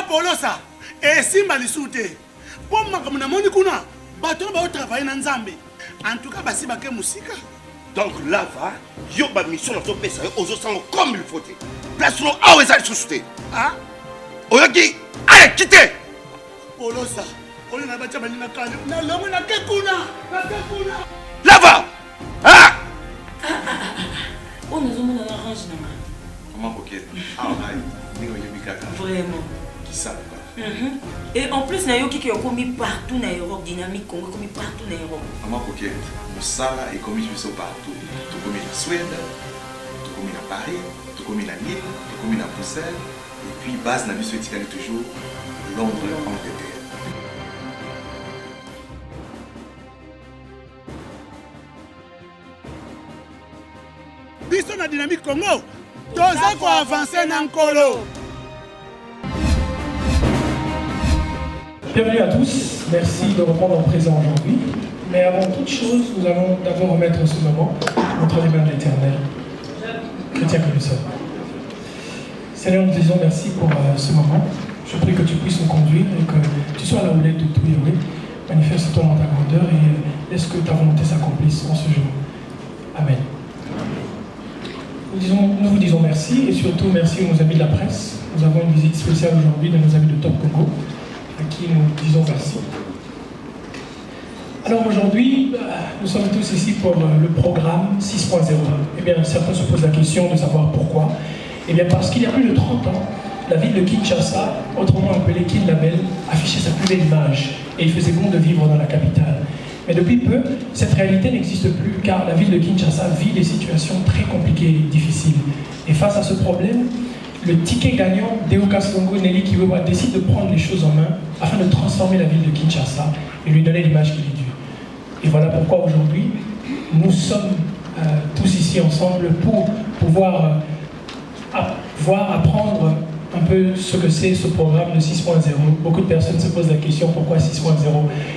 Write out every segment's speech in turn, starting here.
Polosa, et Simba Lissoute. Pour moi, comme on a kuna, bateau va travailler dans Zambé. En tout cas, basi baké musique. Donc là, va, yo ba mission dans ton pays, aux autres comme il faut. Place nous à où est-ce souté. Ah? Oyoki, allez, quittez. Polosa, on a battu na kane. Na lomo na kekuna. Là va. Ah! On nous a mis dans l'orange. Comment coquette? Ah, vraiment. Qui ça? Et en plus, il y a qui ont commis partout dans l'Europe, dynamique Congo, commis partout dans l'Europe. Maman coquette, Moussala est commis partout. Tout commis en Suède, tout commis à Paris, tout commis à Lille, tout commis à Bruxelles. Et puis, base n'a vu ce toujours Londres, Angleterre. Biso na dynamique Congo. Toza ko avancer dans Nkolo. Bienvenue à tous, merci de reprendre en présent aujourd'hui. Mais avant toute chose, nous allons d'abord remettre ce moment entre les mains de l'Éternel, chrétien que nous sommes. Seigneur, nous disons merci pour ce moment. Je prie que tu puisses nous conduire et que tu sois la houlette de tout Yahweh. Manifeste-toi dans ta grandeur et laisse que ta volonté s'accomplisse en ce jour. Amen. Nous vous disons merci et surtout merci à nos amis de la presse. Nous avons une visite spéciale aujourd'hui de nos amis de Top Congo, à qui nous disons merci. Alors aujourd'hui, nous sommes tous ici pour le programme 6.0. Eh bien, certains se posent la question de savoir pourquoi. Eh bien, parce qu'il y a plus de 30 ans, la ville de Kinshasa, autrement appelée Kinlabel, affichait sa plus belle image et il faisait bon de vivre dans la capitale. Mais depuis peu, cette réalité n'existe plus car la ville de Kinshasa vit des situations très compliquées et difficiles. Et face à ce problème, le ticket gagnant Deoka Songo Nelly Kiwewa décide de prendre les choses en main afin de transformer la ville de Kinshasa et lui donner l'image qu'il est due. Et voilà pourquoi aujourd'hui, nous sommes tous ici ensemble pour pouvoir apprendre un peu ce que c'est ce programme de 6.0. Beaucoup de personnes se posent la question pourquoi 6.0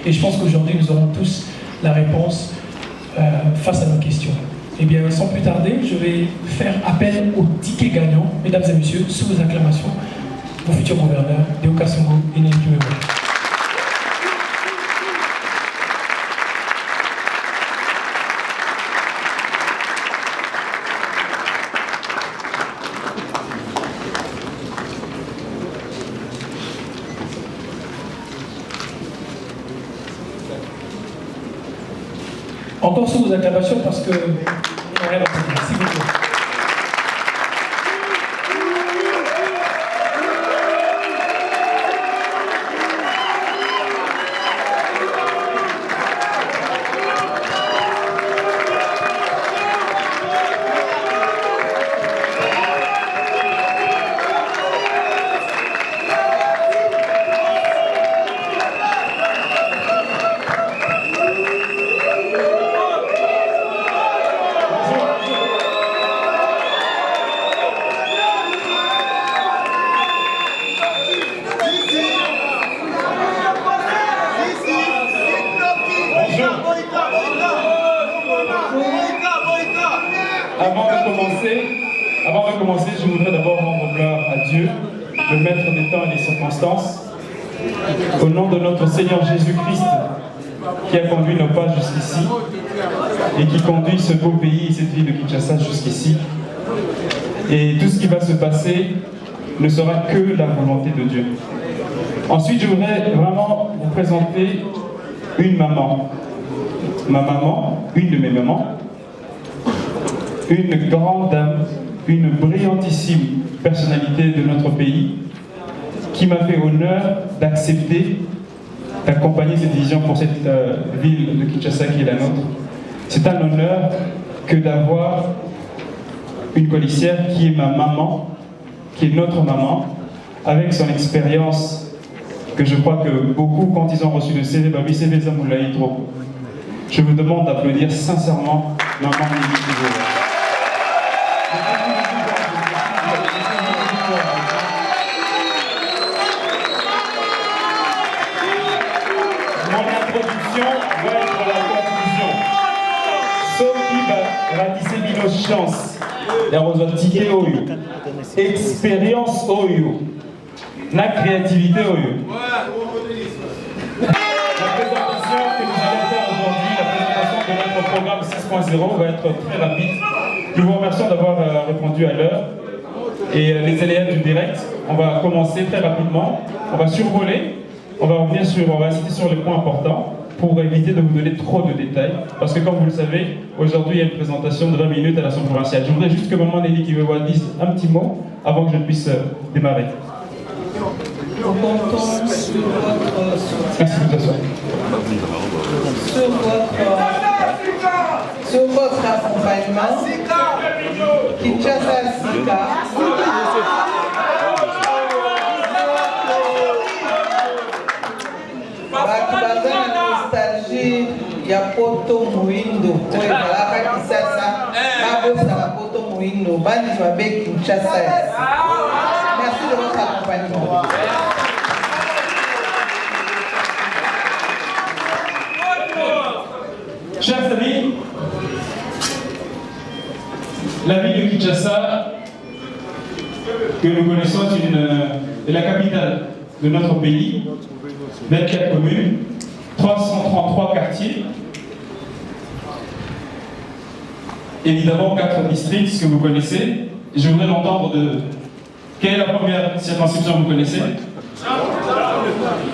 et je pense qu'aujourd'hui nous aurons tous la réponse face à nos questions. Eh bien, sans plus tarder, je vais faire appel au ticket gagnant, mesdames et messieurs, sous vos acclamations, vos futurs gouverneurs, Deoka Songo et Nelly Kiwewa. Encore sous vos acclamations parce que... Merci beaucoup. Avant de commencer, je voudrais d'abord rendre gloire à Dieu, le maître des temps et des circonstances, au nom de notre Seigneur Jésus-Christ, qui a conduit nos pas jusqu'ici, et qui conduit ce beau pays et cette ville de Kinshasa jusqu'ici. Et tout ce qui va se passer ne sera que la volonté de Dieu. Ensuite, je voudrais vraiment vous présenter une maman. Ma maman, une de mes mamans, une grande dame, une brillantissime personnalité de notre pays qui m'a fait honneur d'accepter d'accompagner cette vision pour cette ville de Kinshasa qui est la nôtre. C'est un honneur que d'avoir une colissière qui est ma maman, qui est notre maman, avec son expérience que je crois que beaucoup, quand ils ont reçu le CV, je vous demande d'applaudir sincèrement maman Nelly Kiwewa. Mon introduction va être la conclusion. Soki va ratisser nos chances. La ticket oyo. Expérience oyo. La créativité au lieu. La présentation que nous allons faire aujourd'hui, la présentation de notre programme 6.0 va être très rapide. Nous vous remercions d'avoir répondu à l'heure. Et les aléas du direct, on va commencer très rapidement. On va survoler, on va insister sur les points importants pour éviter de vous donner trop de détails. Parce que comme vous le savez, aujourd'hui il y a une présentation de 20 minutes à l'Assemblée provinciale. Je voudrais juste que Maman Nelly Kiwewa dise un petit mot avant que je puisse démarrer. Nous comptons sur votre soutien, sur votre accompagnement. Kinshasa Sika. Bato baza na nostalgie ya poto muindo oyo ezalaka Kisasa babosala poto muindo bandimi babe Kinshasa. Merci de votre accompagnement. Chers amis, la ville de Kinshasa, que nous connaissons, est la capitale de notre pays, 24 communes, 333 quartiers, évidemment 4 districts que vous connaissez. Je voudrais l'entendre de... Quelle est la première circonscription que vous connaissez?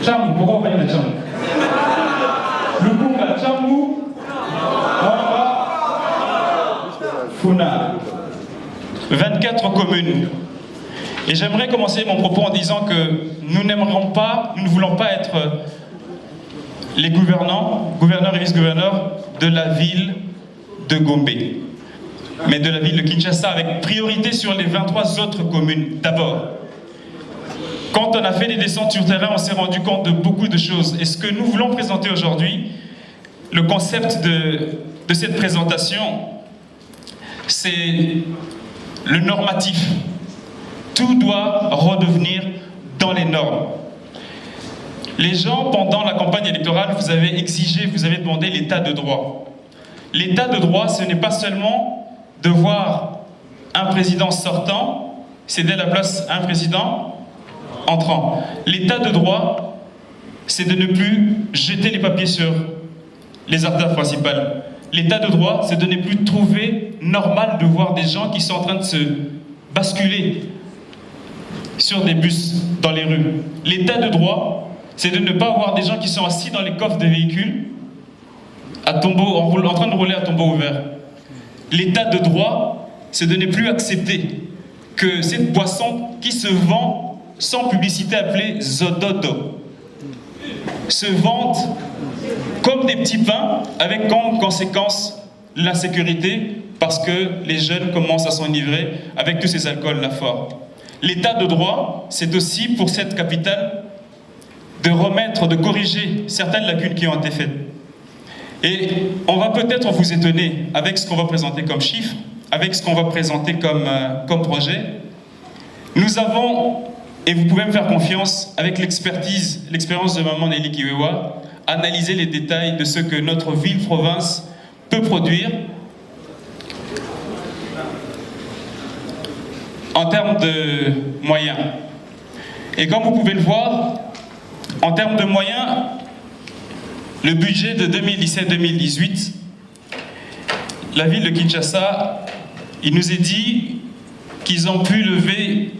Chamou, pourquoi on va dire Chamou? Lukunga, Chamou, Funa. 24 communes. Et j'aimerais commencer mon propos en disant que nous ne voulons pas être les gouverneurs et vice-gouverneurs de la ville de Gombe, mais de la ville de Kinshasa, avec priorité sur les 23 autres communes. D'abord, quand on a fait des descentes sur terrain, on s'est rendu compte de beaucoup de choses. Et ce que nous voulons présenter aujourd'hui, le concept de cette présentation, c'est le normatif. Tout doit redevenir dans les normes. Les gens, pendant la campagne électorale, vous avez exigé, vous avez demandé l'état de droit. L'état de droit, ce n'est pas seulement de voir un président sortant céder la place à un président entrant. L'état de droit, c'est de ne plus jeter les papiers sur les artères principales. L'état de droit, c'est de ne plus trouver normal de voir des gens qui sont en train de se basculer sur des bus dans les rues. L'état de droit, c'est de ne pas voir des gens qui sont assis dans les coffres de véhicules à tombeau, en train de rouler à tombeau ouvert. L'état de droit, c'est de ne plus accepter que cette boisson qui se vend sans publicité appelée Zododo se vende comme des petits pains avec comme conséquence l'insécurité parce que les jeunes commencent à s'enivrer avec tous ces alcools-là forts. L'état de droit, c'est aussi pour cette capitale de corriger certaines lacunes qui ont été faites. Et on va peut-être vous étonner avec ce qu'on va présenter comme chiffres, avec ce qu'on va présenter comme projet. Nous avons, et vous pouvez me faire confiance, avec l'expérience de Maman Nelly Kiwewa, analyser les détails de ce que notre ville-province peut produire en termes de moyens. Et comme vous pouvez le voir, en termes de moyens, le budget de 2017-2018, la ville de Kinshasa, il nous est dit qu'ils ont pu lever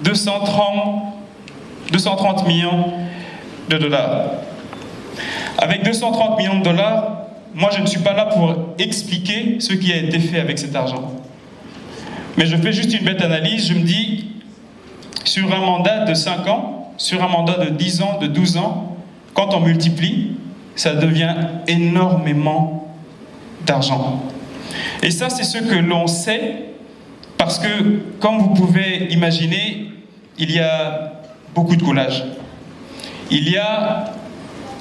230 millions de dollars. Avec 230 millions de dollars, moi je ne suis pas là pour expliquer ce qui a été fait avec cet argent. Mais je fais juste une bête analyse, je me dis, sur un mandat de 5 ans, sur un mandat de 10 ans, de 12 ans, quand on multiplie, ça devient énormément d'argent. Et ça, c'est ce que l'on sait, parce que, comme vous pouvez imaginer, il y a beaucoup de collages. Il y a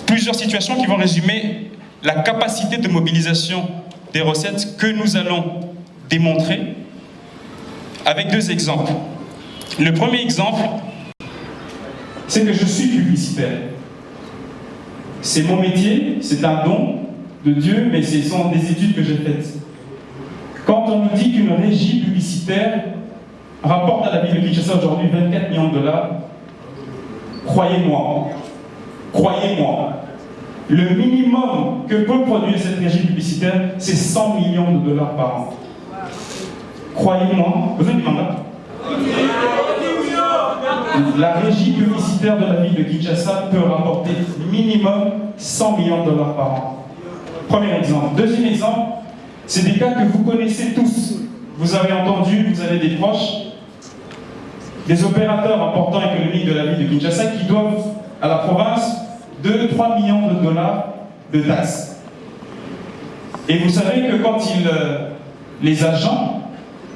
plusieurs situations qui vont résumer la capacité de mobilisation des recettes que nous allons démontrer avec 2 exemples. Le premier exemple, c'est que je suis publicitaire. C'est mon métier, c'est un don de Dieu, mais ce sont des études que j'ai faites. Quand on nous dit qu'une régie publicitaire rapporte à la ville de Kinshasa aujourd'hui 24 millions de dollars, croyez-moi, le minimum que peut produire cette régie publicitaire, c'est 100 millions de dollars par an. Croyez-moi, vous avez du mandat? La régie publicitaire de la ville de Kinshasa peut rapporter minimum 100 millions de dollars par an. Premier exemple. Deuxième exemple, c'est des cas que vous connaissez tous. Vous avez entendu, vous avez des proches, des opérateurs importants économiques de la ville de Kinshasa qui doivent à la province 2-3 millions de dollars de taxes. Et vous savez que quand les agents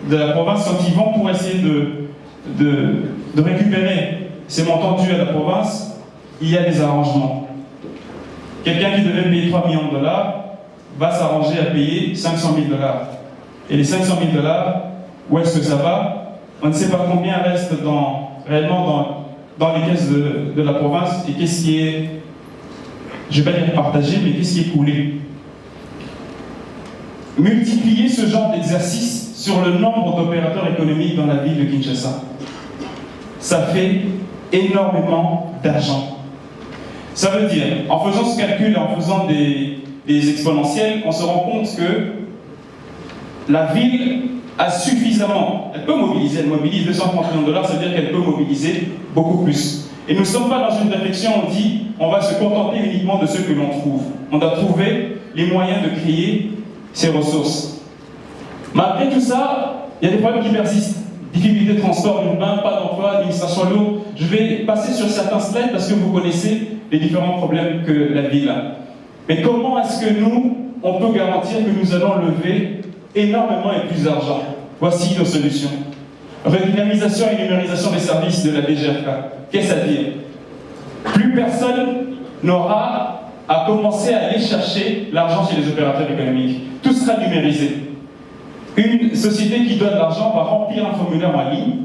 de la province, quand ils vont pour essayer de récupérer ces montants dus à la province, il y a des arrangements. Quelqu'un qui devait payer 3 millions de dollars va s'arranger à payer 500 000 dollars. Et les 500 000 dollars, où est-ce que ça va? On ne sait pas combien reste réellement dans les caisses de la province et qu'est-ce qui est, je ne vais pas dire partagé, mais qu'est-ce qui est coulé. Multiplier ce genre d'exercice sur le nombre d'opérateurs économiques dans la ville de Kinshasa, ça fait énormément d'argent. Ça veut dire, en faisant ce calcul, en faisant des exponentiels, on se rend compte que la ville a suffisamment, elle peut mobiliser, elle mobilise 230 millions de dollars, ça veut dire qu'elle peut mobiliser beaucoup plus. Et nous ne sommes pas dans une réflexion où on dit on va se contenter uniquement de ce que l'on trouve. On doit trouver les moyens de créer ces ressources. Malgré tout ça, il y a des problèmes qui persistent. Difficultés de transport urbain, pas d'emploi, administration lourde. Je vais passer sur certains slides parce que vous connaissez les différents problèmes que la ville a. Mais comment est-ce que nous, on peut garantir que nous allons lever énormément et plus d'argent? Voici nos solutions. Redynamisation et numérisation des services de la DGRK. Qu'est-ce à dire? Plus personne n'aura à commencer à aller chercher l'argent chez les opérateurs économiques. Tout sera numérisé. Une société qui donne de l'argent va remplir un formulaire en ligne,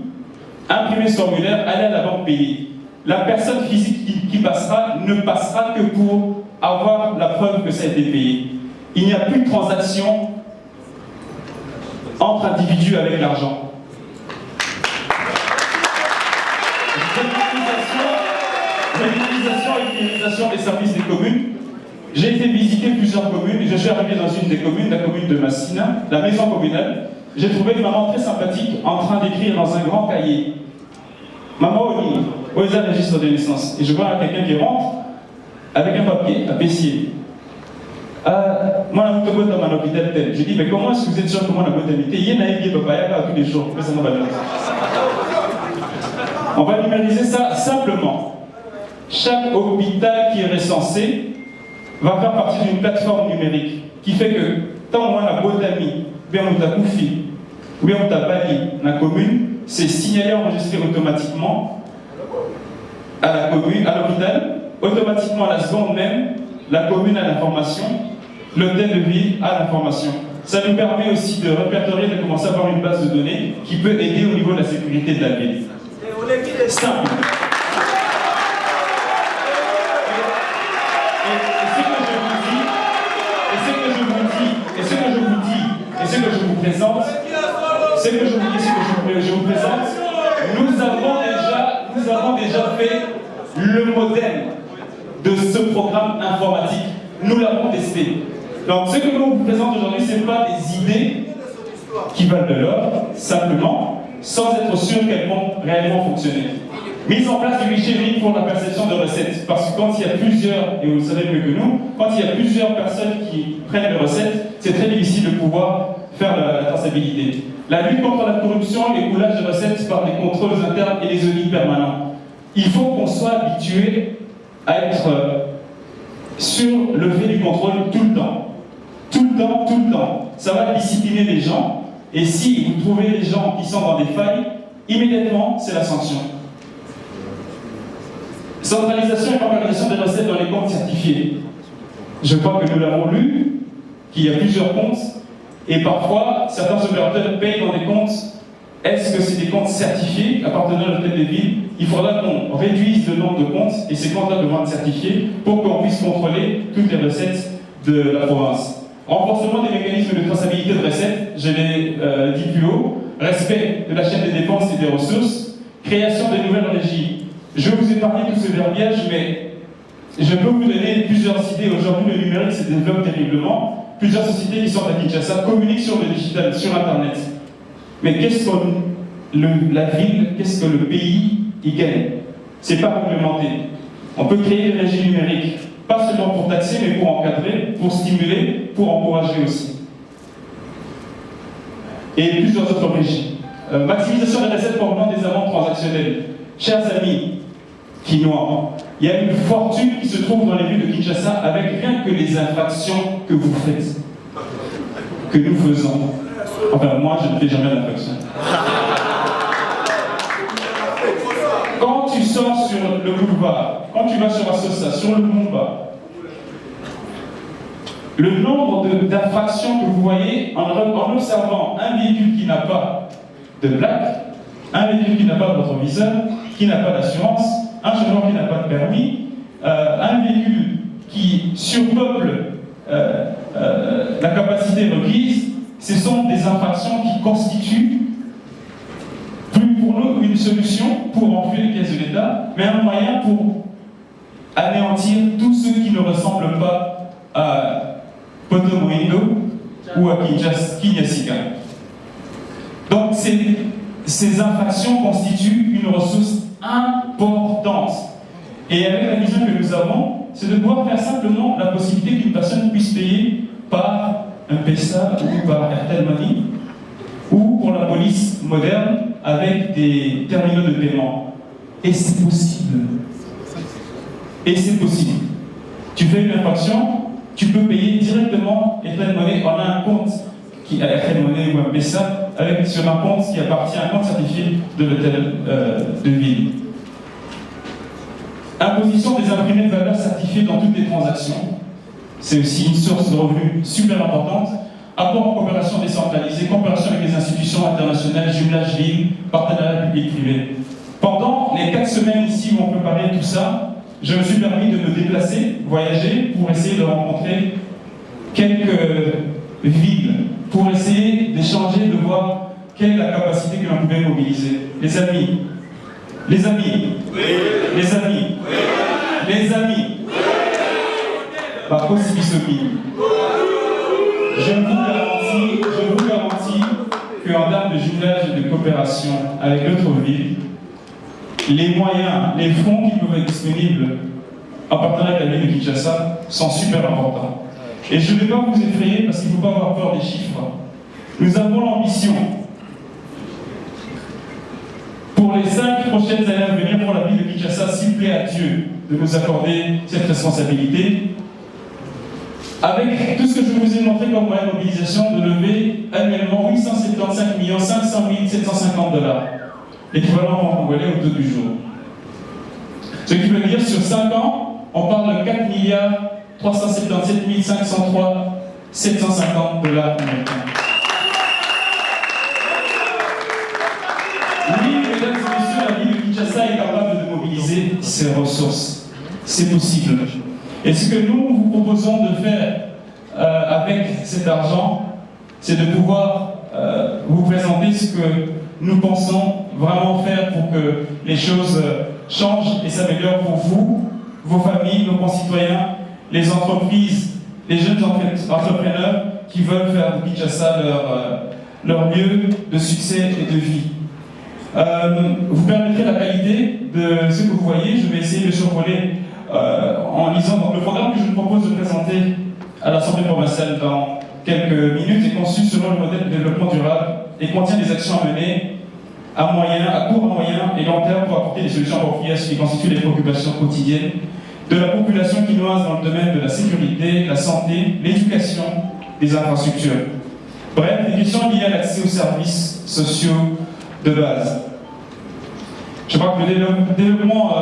imprimer ce formulaire, aller à la banque payer. La personne physique qui passera ne passera que pour avoir la preuve que ça a été payé. Il n'y a plus de transaction entre individus avec l'argent. Réalisation et numérisation des services des communes. J'ai été visiter plusieurs communes et je suis arrivé dans une des communes, la commune de Massina, la maison communale. J'ai trouvé une maman très sympathique en train d'écrire dans un grand cahier. Maman Oni, OESA registre de naissance. Et je vois quelqu'un qui rentre avec un papier à Pessier. Moi, je dis, mais comment est-ce que vous êtes sûr que moi, la botanité, il y a un papaya tous les jours. On va numériser ça simplement. Chaque hôpital qui est recensé va faire partie d'une plateforme numérique qui fait que tant moi la Botami, bien on t'a Koufi, ou bien on t'a Bali, la commune, c'est signalé, enregistré automatiquement à la commune, à l'hôpital, automatiquement à la seconde même, la commune a l'information, l'hôtel de ville a l'information. Ça nous permet aussi de répertorier, de commencer à avoir une base de données qui peut aider au niveau de la sécurité de la ville. Simple. Et ce que je vous présente, nous avons déjà fait le modèle de ce programme informatique. Nous l'avons testé. Donc ce que nous vous présentons aujourd'hui, ce n'est pas des idées qui valent de l'or, simplement, sans être sûr qu'elles vont réellement fonctionner. Mise en place du guichet unique pour la perception de recettes. Parce que quand il y a plusieurs, et vous le savez mieux que nous, quand il y a plusieurs personnes qui prennent les recettes, c'est très difficile de pouvoir faire la traçabilité. La lutte contre la corruption, l'écoulage de recettes par les contrôles internes et les audits permanents. Il faut qu'on soit habitué à être sur le fait du contrôle tout le temps. Tout le temps, tout le temps. Ça va discipliner les gens. Et si vous trouvez des gens qui sont dans des failles, immédiatement, c'est la sanction. Centralisation et organisation des recettes dans les comptes certifiés. Je crois que nous l'avons lu, qu'il y a plusieurs comptes, et parfois, certains opérateurs payent dans des comptes. Est-ce que c'est des comptes certifiés appartenant à l'hôtel des villes? Il faudra qu'on réduise le nombre de comptes, et ces comptes-là devront être certifiés pour qu'on puisse contrôler toutes les recettes de la province. Renforcement des mécanismes de traçabilité de recettes, je l'ai dit plus haut. Respect de la chaîne des dépenses et des ressources. Création de nouvelles régies. Je vais vous épargner tout ce verbiage, mais je peux vous donner plusieurs idées. Aujourd'hui, le numérique se développe terriblement. Plusieurs sociétés qui sont à Kinshasa communiquent sur le digital, sur Internet. Mais qu'est-ce que la ville, qu'est-ce que le pays y gagne? C'est pas réglementé. On peut créer des régies numériques, pas seulement pour taxer, mais pour encadrer, pour stimuler, pour encourager aussi. Et plusieurs autres régies. Maximisation des recettes provenant des amendes transactionnelles. Chers amis quinois, il y a une fortune qui se trouve dans les rues de Kinshasa avec rien que les infractions que vous faites, que nous faisons. Enfin, moi, je ne fais jamais d'infraction. Quand tu sors sur le boulevard, quand tu vas sur Assosa, sur le Mumba, le nombre d'infractions que vous voyez en observant un véhicule qui n'a pas de plaque, un véhicule qui n'a pas de rétroviseur, qui n'a pas d'assurance, un chauffeur qui n'a pas de permis, un véhicule qui surpeuple la capacité requise, ce sont des infractions qui constituent plus pour nous une solution pour enfouir les caisses de l'État, mais un moyen pour anéantir tous ceux qui ne ressemblent pas à Poto Moindo ou à Kinyasika. Donc ces infractions constituent une ressource importante. Et avec la vision que nous avons, c'est de pouvoir faire simplement la possibilité qu'une personne puisse payer par un PESA ou par Airtel Money, ou pour la police moderne avec des terminaux de paiement. Et c'est possible. Et c'est possible. Tu fais une infraction, tu peux payer directement Airtel Money. On a un compte qui a Airtel Money ou un PESA sur un compte qui appartient à un compte certifié de l'hôtel de ville. Imposition des imprimés de valeur certifiés dans toutes les transactions. C'est aussi une source de revenus super importante. Apport en coopération décentralisée, coopération avec les institutions internationales, jumelage ville, partenariat public-privé. Pendant les 4 semaines ici où on préparait tout ça, je me suis permis de me déplacer, voyager, pour essayer de rencontrer quelques villes, pour essayer d'échanger, de voir quelle est la capacité que l'on pouvait mobiliser. Les amis, oui. Les amis, oui. Les amis, Bako Sibisobi. Je vous garantis qu'en termes de jumelage et de coopération avec l'autre ville, les moyens, les fonds qui peuvent être disponibles en partenariat avec la ville de Kinshasa sont super importants. Et je ne vais pas vous effrayer parce qu'il ne faut pas avoir peur des chiffres. Nous avons l'ambition, pour les 5 prochaines années à venir pour la ville de Kinshasa, s'il plaît à Dieu de nous accorder cette responsabilité, avec tout ce que je vous ai montré comme moyen de mobilisation, de lever annuellement 875 500 750 $, l'équivalent en congolais au taux du jour. Ce qui veut dire sur 5 ans, on parle de 4 377 503 750 $ américains. Oui, mesdames et messieurs, la ville de Kinshasa est capable de mobiliser ses ressources. C'est possible. Et ce que nous vous proposons de faire avec cet argent, c'est de pouvoir vous présenter ce que nous pensons vraiment faire pour que les choses changent et s'améliorent pour vous, vos familles, nos concitoyens, les entreprises, les jeunes entrepreneurs qui veulent faire de Kinshasa leur lieu de succès et de vie. Vous permettrez la qualité de ce que vous voyez. Je vais essayer de survoler en lisant. Donc, le programme que je vous propose de présenter à l'Assemblée provinciale dans quelques minutes est conçu selon le modèle de développement durable et contient des actions à mener à court, moyen et long terme pour apporter des solutions appropriées à ce qui constitue les préoccupations quotidiennes de la population quinoise dans le domaine de la sécurité, la santé, l'éducation, des infrastructures. Bref, des questions liées à l'accès aux services sociaux de base. Je crois que le développement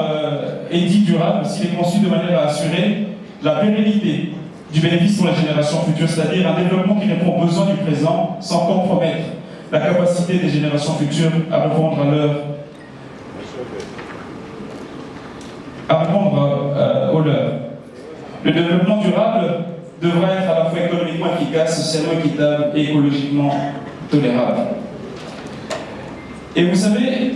est dit durable s'il est conçu de manière à assurer la pérennité du bénéfice pour la génération future, c'est-à-dire un développement qui répond aux besoins du présent sans compromettre la capacité des générations futures à répondre aux leurs. Le développement durable devra être à la fois économiquement efficace, socialement équitable et écologiquement tolérable. Et vous savez,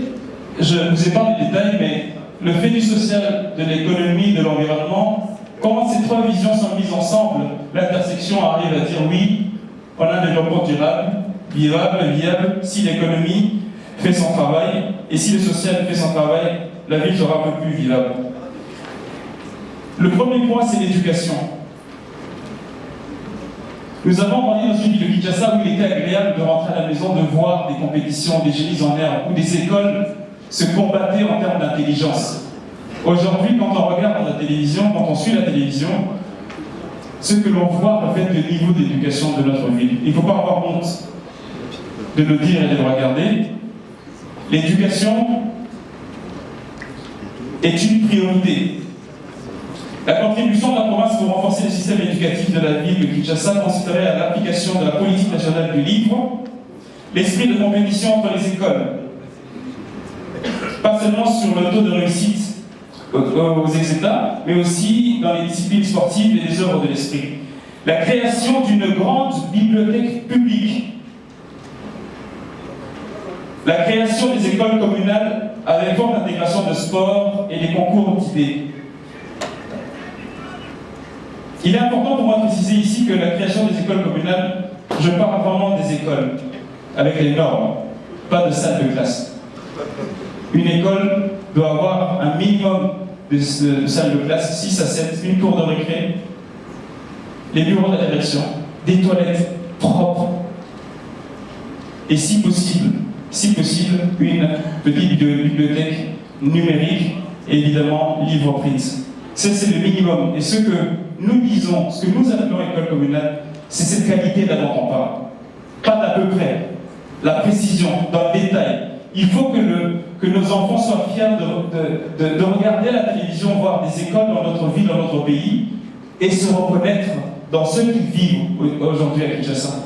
je vous épargne les détails, mais le fait du social, de l'économie, de l'environnement, quand ces trois visions sont mises ensemble, l'intersection arrive à dire oui, on a un développement durable, viable, si l'économie fait son travail, et si le social fait son travail, la ville sera un peu plus vivable. Le premier point, c'est l'éducation. Nous avons grandi dans une ville de Kinshasa où il était agréable de rentrer à la maison, de voir des compétitions, des génies en herbe, où des écoles se combattaient en termes d'intelligence. Aujourd'hui, quand on regarde la télévision, quand on suit la télévision, ce que l'on voit reflète le niveau d'éducation de notre ville. Il ne faut pas avoir honte de le dire et de le regarder. L'éducation est une priorité. La contribution de la province pour renforcer le système éducatif de la ville de Kinshasa consisterait à l'application de la politique nationale du livre, l'esprit de compétition entre les écoles, pas seulement sur le taux de réussite aux examens, mais aussi dans les disciplines sportives et les œuvres de l'esprit. La création d'une grande bibliothèque publique. La création des écoles communales avec forte intégration de sport et des concours d'idées. Il est important pour moi de préciser ici que la création des écoles communales, je parle vraiment des écoles, avec les normes, pas de salles de classe. Une école doit avoir un minimum de salles de classe, 6 à 7, une cour de récré, les bureaux de la direction, des toilettes propres, et si possible, une petite bibliothèque numérique et évidemment livre print. Ça, c'est le minimum. Et ce que nous disons, ce que nous appelons école communale, c'est cette qualité là dont on parle. Pas d'à peu près. La précision, dans le détail. Il faut que nos enfants soient fiers de regarder la télévision, voir des écoles dans notre ville, dans notre pays, et se reconnaître dans ceux qui vivent aujourd'hui à Kinshasa.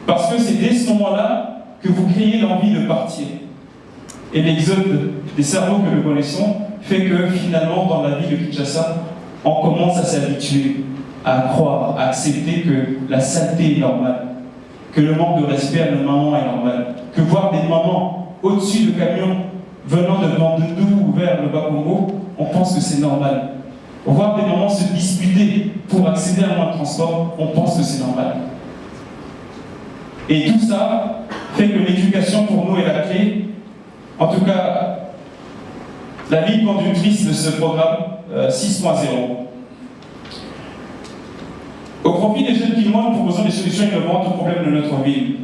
Parce que c'est dès ce moment-là que vous créez l'envie de partir. Et l'exode des cerveaux que nous connaissons fait que finalement, dans la vie de Kinshasa, on commence à s'habituer, à croire, à accepter que la saleté est normale, que le manque de respect à nos mamans est normal, que voir des mamans au-dessus de camions venant de Bandundu vers le Bas-Congo, on pense que c'est normal. Voir des mamans se disputer pour accéder à un moyen de transport, on pense que c'est normal. Et tout ça fait que l'éducation pour nous est la clé. En tout cas, la ligne conductrice de ce programme 6.0. Au profit des jeunes Kinois, nous proposons des solutions innovantes aux problèmes de notre ville.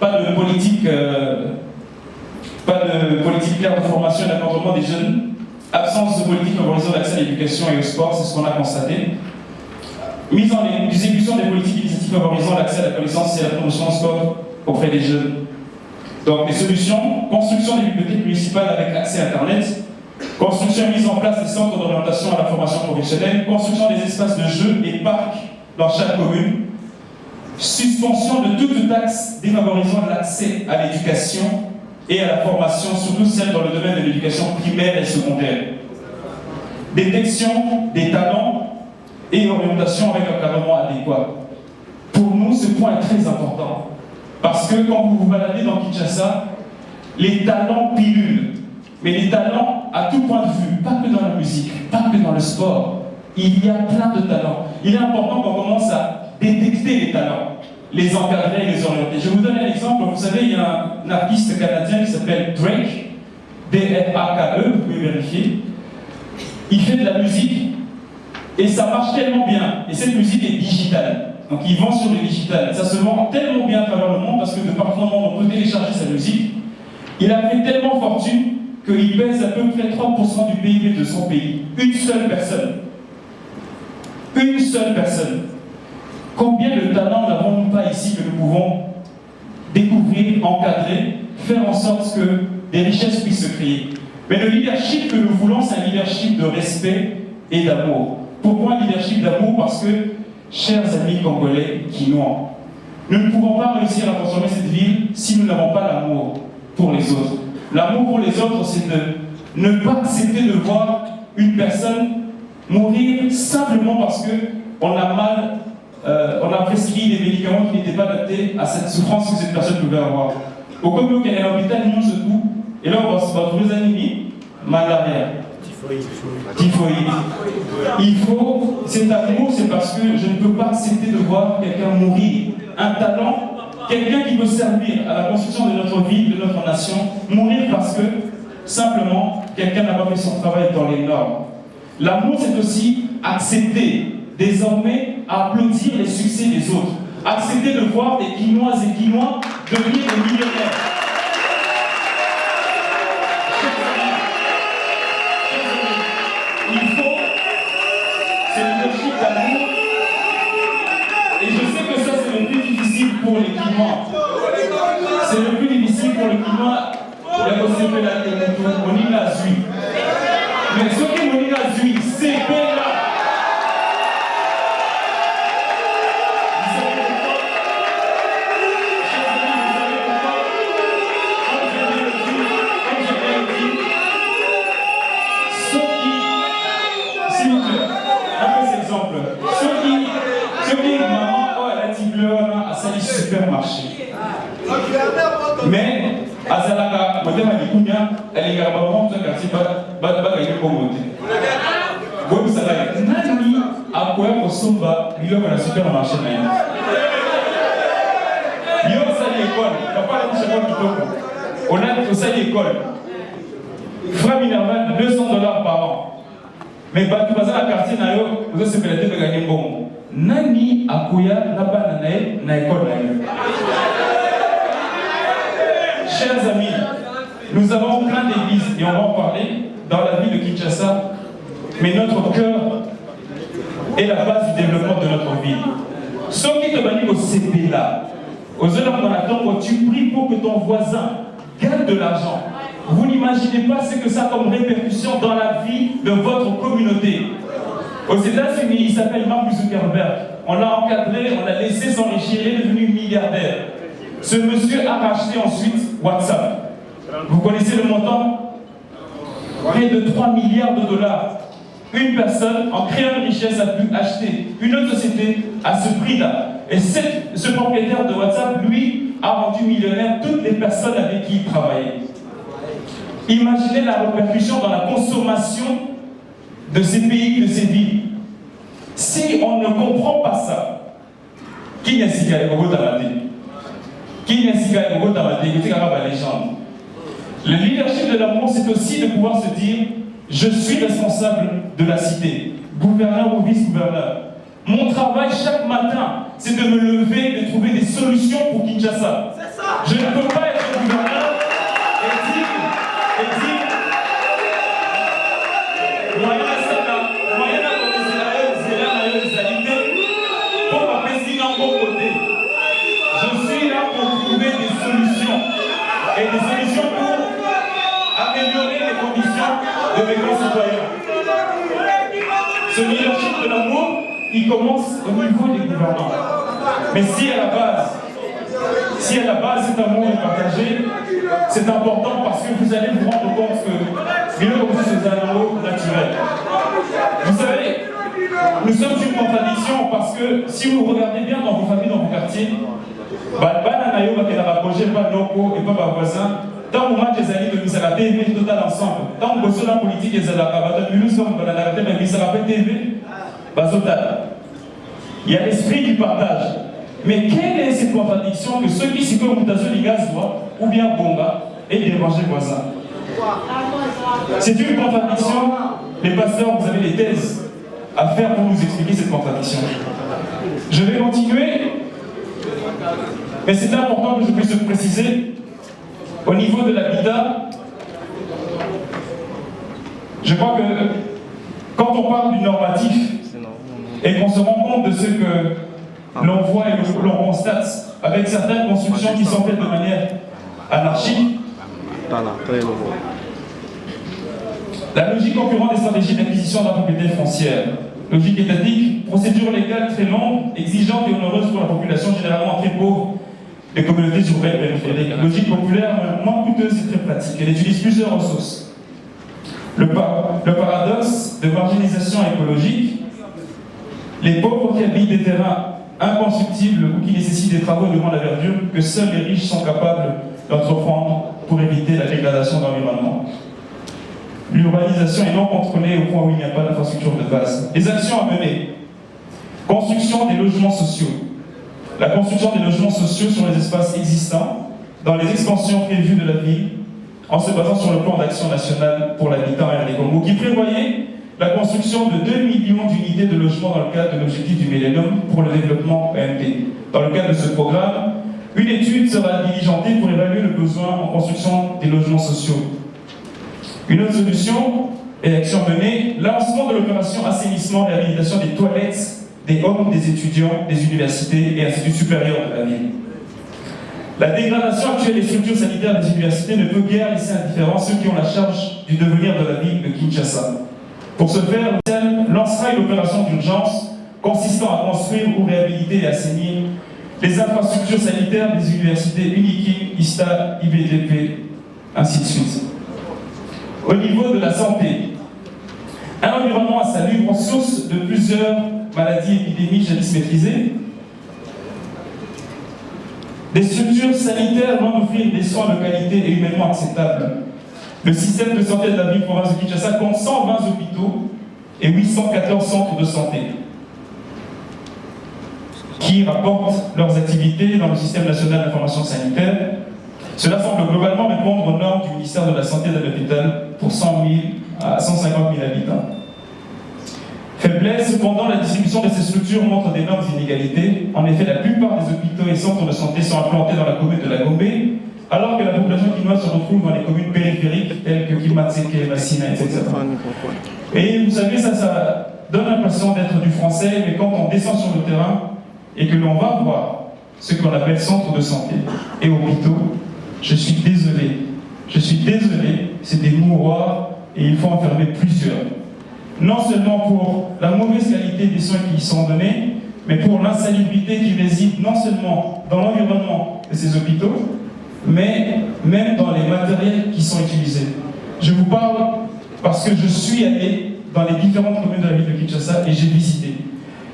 Pas de politique claire de formation et d'accompagnement des jeunes. Absence de politique favorisant l'accès à l'éducation et au sport, c'est ce qu'on a constaté. Mise en exécution des politiques initiatives favorisant l'accès à la connaissance et à la promotion du sport auprès des jeunes. Donc, les solutions, construction des bibliothèques municipales avec accès à Internet, construction et mise en place des centres d'orientation à la formation professionnelle, construction des espaces de jeux et parcs dans chaque commune, suspension de toute taxe défavorisant l'accès à l'éducation et à la formation, surtout celle dans le domaine de l'éducation primaire et secondaire, détection des talents et orientation avec un encadrement adéquat. Pour nous, ce point est très important. Parce que quand vous vous baladez dans Kinshasa, les talents pilulent. Mais les talents à tout point de vue, pas que dans la musique, pas que dans le sport. Il y a plein de talents. Il est important qu'on commence à détecter les talents, les encadrer et les orienter. Je vais vous donner un exemple. Vous savez, il y a un artiste canadien qui s'appelle Drake, D-R-A-K-E, vous pouvez vérifier. Il fait de la musique et ça marche tellement bien. Et cette musique est digitale. Donc il vend sur le digital. Ça se vend tellement bien à travers le monde parce que de partout dans le monde, on peut télécharger sa musique. Il a fait tellement fortune qu'il pèse à peu près 30% du PIB de son pays. Une seule personne. Une seule personne. Combien de talents n'avons-nous pas ici que nous pouvons découvrir, encadrer, faire en sorte que des richesses puissent se créer? Mais le leadership que nous voulons, c'est un leadership de respect et d'amour. Pourquoi un leadership d'amour? Parce que, chers amis congolais Kinois, nous ne pouvons pas réussir à transformer cette ville si nous n'avons pas l'amour pour les autres. L'amour pour les autres, c'est de ne pas accepter de voir une personne mourir simplement parce qu'on a on a prescrit des médicaments qui n'étaient pas adaptés à cette souffrance que cette personne pouvait avoir. Au Congo, il y a un hôpital Nyon Sekou, Et là, on va se retrouver les ennemis, malaria, typhoïde. Il faut, cet amour, c'est parce que je ne peux pas accepter de voir quelqu'un mourir. Un talent, quelqu'un qui peut servir à la construction de notre vie, de notre nation, mourir parce que, simplement, quelqu'un n'a pas fait son travail dans les normes. L'amour, c'est aussi accepter, désormais, à applaudir les succès des autres. Accepter de voir des Guinoises et Guinois devenir des millionnaires. Il faut, c'est le leadership d'amour. Et je sais que ça, c'est le plus difficile pour les Guinois. C'est le plus difficile pour les Guinois. La possibilité de Monica Zui. Mais ce que Monica Zui, c'est là. Supermarché. Mais, Azalaka, Madame Alikunia, elle est vraiment tout quartier, pas gagner pour monter. Vous savez, Nani a quoi pour Somba, il y a un supermarché. Il y a aussi l'école, il n'y a pas de chèque qui tombe. On a aussi l'école. Frais Minerval, $200 par an. Mais tu vas à la quartier, vous avez fait de gagner bon. Nani akoya naba na école. Chers amis, nous avons plein d'églises et on va en parler dans la ville de Kinshasa, mais notre cœur est la base du développement de notre ville. Ce qui te banit au CP là, aux heures où tu pries pour que ton voisin gagne de l'argent. Vous n'imaginez pas ce que ça a comme répercussion dans la vie de votre communauté. Aux États-Unis, il s'appelle Mark Zuckerberg. On l'a encadré, on l'a laissé s'enrichir, il est devenu milliardaire. Ce monsieur a racheté ensuite WhatsApp. Vous connaissez le montant? Près de 3 milliards de dollars. Une personne, en créant une richesse, a pu acheter une autre société à ce prix-là. Et ce propriétaire de WhatsApp, lui, a rendu millionnaire toutes les personnes avec qui il travaillait. Imaginez la répercussion dans la consommation de ces pays, de ces villes. Si on ne comprend pas ça, qui n'est pas la légende. Le leadership de l'amour, c'est aussi de pouvoir se dire, je suis responsable de la cité, gouverneur ou vice-gouverneur. Mon travail chaque matin, c'est de me lever, de trouver des solutions pour Kinshasa. Je ne peux pas être gouverneur et dire je suis là pour trouver des solutions et des solutions pour améliorer les conditions de mes concitoyens. Ce leadership de l'amour, il commence au niveau des gouvernants. Mais si à la base cet amour est partagé, c'est important parce que vous allez vous rendre compte que c'est un amour naturel. Vous savez, nous sommes une contradiction parce que si vous regardez bien dans vos familles, dans vos quartiers, tant que match des alliés de Misara TV total ensemble, tant que vous la politique des TV, il y a l'esprit du partage. Mais quelle est cette contradiction que ceux qui s'y comme mutation du gaz doivent, ou bien bomba, et déranger le voisin? C'est une contradiction. Les pasteurs, vous avez des thèses à faire pour nous expliquer cette contradiction. Je vais continuer, mais c'est important que je puisse préciser. Au niveau de l'habitat, je crois que quand on parle du normatif et qu'on se rend compte de ce que l'on voit et que l'on constate avec certaines constructions qui sont faites de manière anarchique, la logique concurrente des stratégies d'acquisition de la propriété foncière, logique étatique, procédure légale très longue, exigeante et onéreuse pour la population généralement très pauvre des communautés urbaines périphériques. Logique populaire, moins coûteuse et très pratique. Elle utilise plusieurs ressources. Le paradoxe de marginalisation écologique, les pauvres qui habitent des terrains inconstructibles ou qui nécessitent des travaux de grande envergure que seuls les riches sont capables d'entreprendre pour éviter la dégradation de l'environnement. L'urbanisation est non contrôlée au point où il n'y a pas d'infrastructure de base. Les actions à mener. Construction des logements sociaux. La construction des logements sociaux sur les espaces existants, dans les expansions prévues de la ville, en se basant sur le plan d'action national pour l'habitat et les Congo, qui prévoyait la construction de 2 millions d'unités de logements dans le cadre de l'objectif du millénium pour le développement EMD. Dans le cadre de ce programme, une étude sera diligentée pour évaluer le besoin en construction des logements sociaux. Une autre solution et action menée, lancement de l'opération assainissement et réhabilitation des toilettes des hommes, des étudiants, des universités et instituts supérieurs de la ville. La dégradation actuelle des structures sanitaires des universités ne peut guère laisser indifférents ceux qui ont la charge du devenir de la ville de Kinshasa. Pour ce faire, le lancera une opération d'urgence consistant à construire ou réhabiliter et assainir les infrastructures sanitaires des universités UNIKI, ISTA, IBDP, ainsi de suite. Au niveau de la santé, un environnement insalubre, source de plusieurs maladies et épidémies jadis maîtrisées, des structures sanitaires vont offrir des soins de qualité et humainement acceptables. Le système de santé de la ville-province de Kinshasa compte 120 hôpitaux et 814 centres de santé qui rapportent leurs activités dans le système national d'information sanitaire. Cela semble globalement répondre aux normes du ministère de la Santé d'un hôpital pour 100 000 à 150 000 habitants. Faiblesse, cependant, la distribution de ces structures montre d'énormes inégalités. En effet, la plupart des hôpitaux et centres de santé sont implantés dans la commune de la Gombe, alors que la population quinoise se retrouve dans les communes périphériques telles que Kimatseke, Massina, etc. Et vous savez, ça donne l'impression d'être du français, mais quand on descend sur le terrain et que l'on va voir ce qu'on appelle centres de santé et hôpitaux, je suis désolé, c'est des mouroirs et il faut en fermer plusieurs. Non seulement pour la mauvaise qualité des soins qui y sont donnés, mais pour l'insalubrité qui réside non seulement dans l'environnement de ces hôpitaux, mais même dans les matériels qui sont utilisés. Je vous parle parce que je suis allé dans les différentes communes de la ville de Kinshasa et j'ai visité.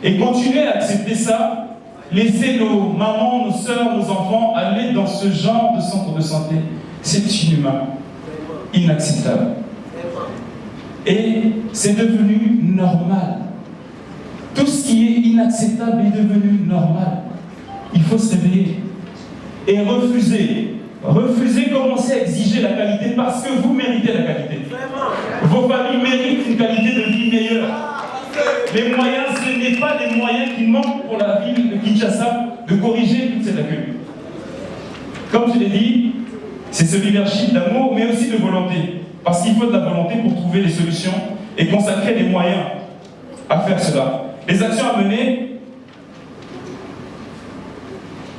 Et continuer à accepter ça, laisser nos mamans, nos sœurs, nos enfants aller dans ce genre de centre de santé, c'est inhumain, inacceptable. Et c'est devenu normal. Tout ce qui est inacceptable est devenu normal. Il faut se réveiller et refuser, commencer à exiger la qualité parce que vous méritez la qualité. Vos familles méritent une qualité de vie meilleure. Les moyens, ce n'est pas des moyens qui manquent pour la ville de Kinshasa de corriger toute cette accueil. Comme je l'ai dit, c'est ce leadership d'amour, mais aussi de volonté. Parce qu'il faut de la volonté pour trouver des solutions et consacrer des moyens à faire cela. Les actions à mener,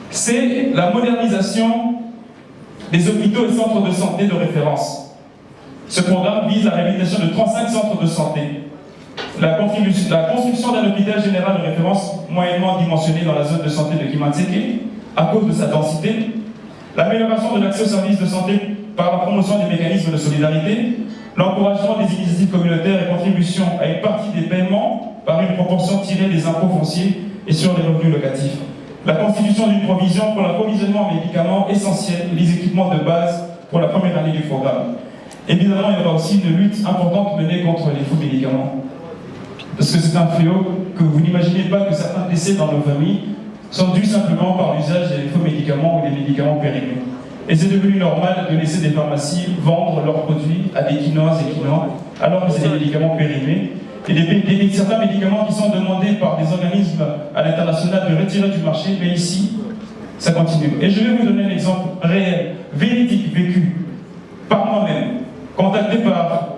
c'est la modernisation des hôpitaux et centres de santé de référence. Ce programme vise la réhabilitation de 35 centres de santé, la construction d'un hôpital général de référence moyennement dimensionné dans la zone de santé de Kimatseke à cause de sa densité, l'amélioration de l'accès aux services de santé par la promotion des mécanismes de solidarité, l'encouragement des initiatives communautaires et contribution à une partie des paiements par une proportion tirée des impôts fonciers et sur les revenus locatifs. La constitution d'une provision pour l'approvisionnement en médicaments essentiels et les équipements de base pour la première année du programme. Évidemment, il y aura aussi une lutte importante menée contre les faux médicaments. Parce que c'est un fléau que vous n'imaginez pas que certains décès dans nos familles sont dus simplement par l'usage des faux médicaments ou des médicaments périmés. Et c'est devenu normal de laisser des pharmacies vendre leurs produits à des quinoises et quinois, alors que c'est des médicaments périmés. Et certains médicaments qui sont demandés par des organismes à l'international de retirer du marché, mais ici, ça continue. Et je vais vous donner un exemple réel, véridique, vécu, par moi-même, contacté par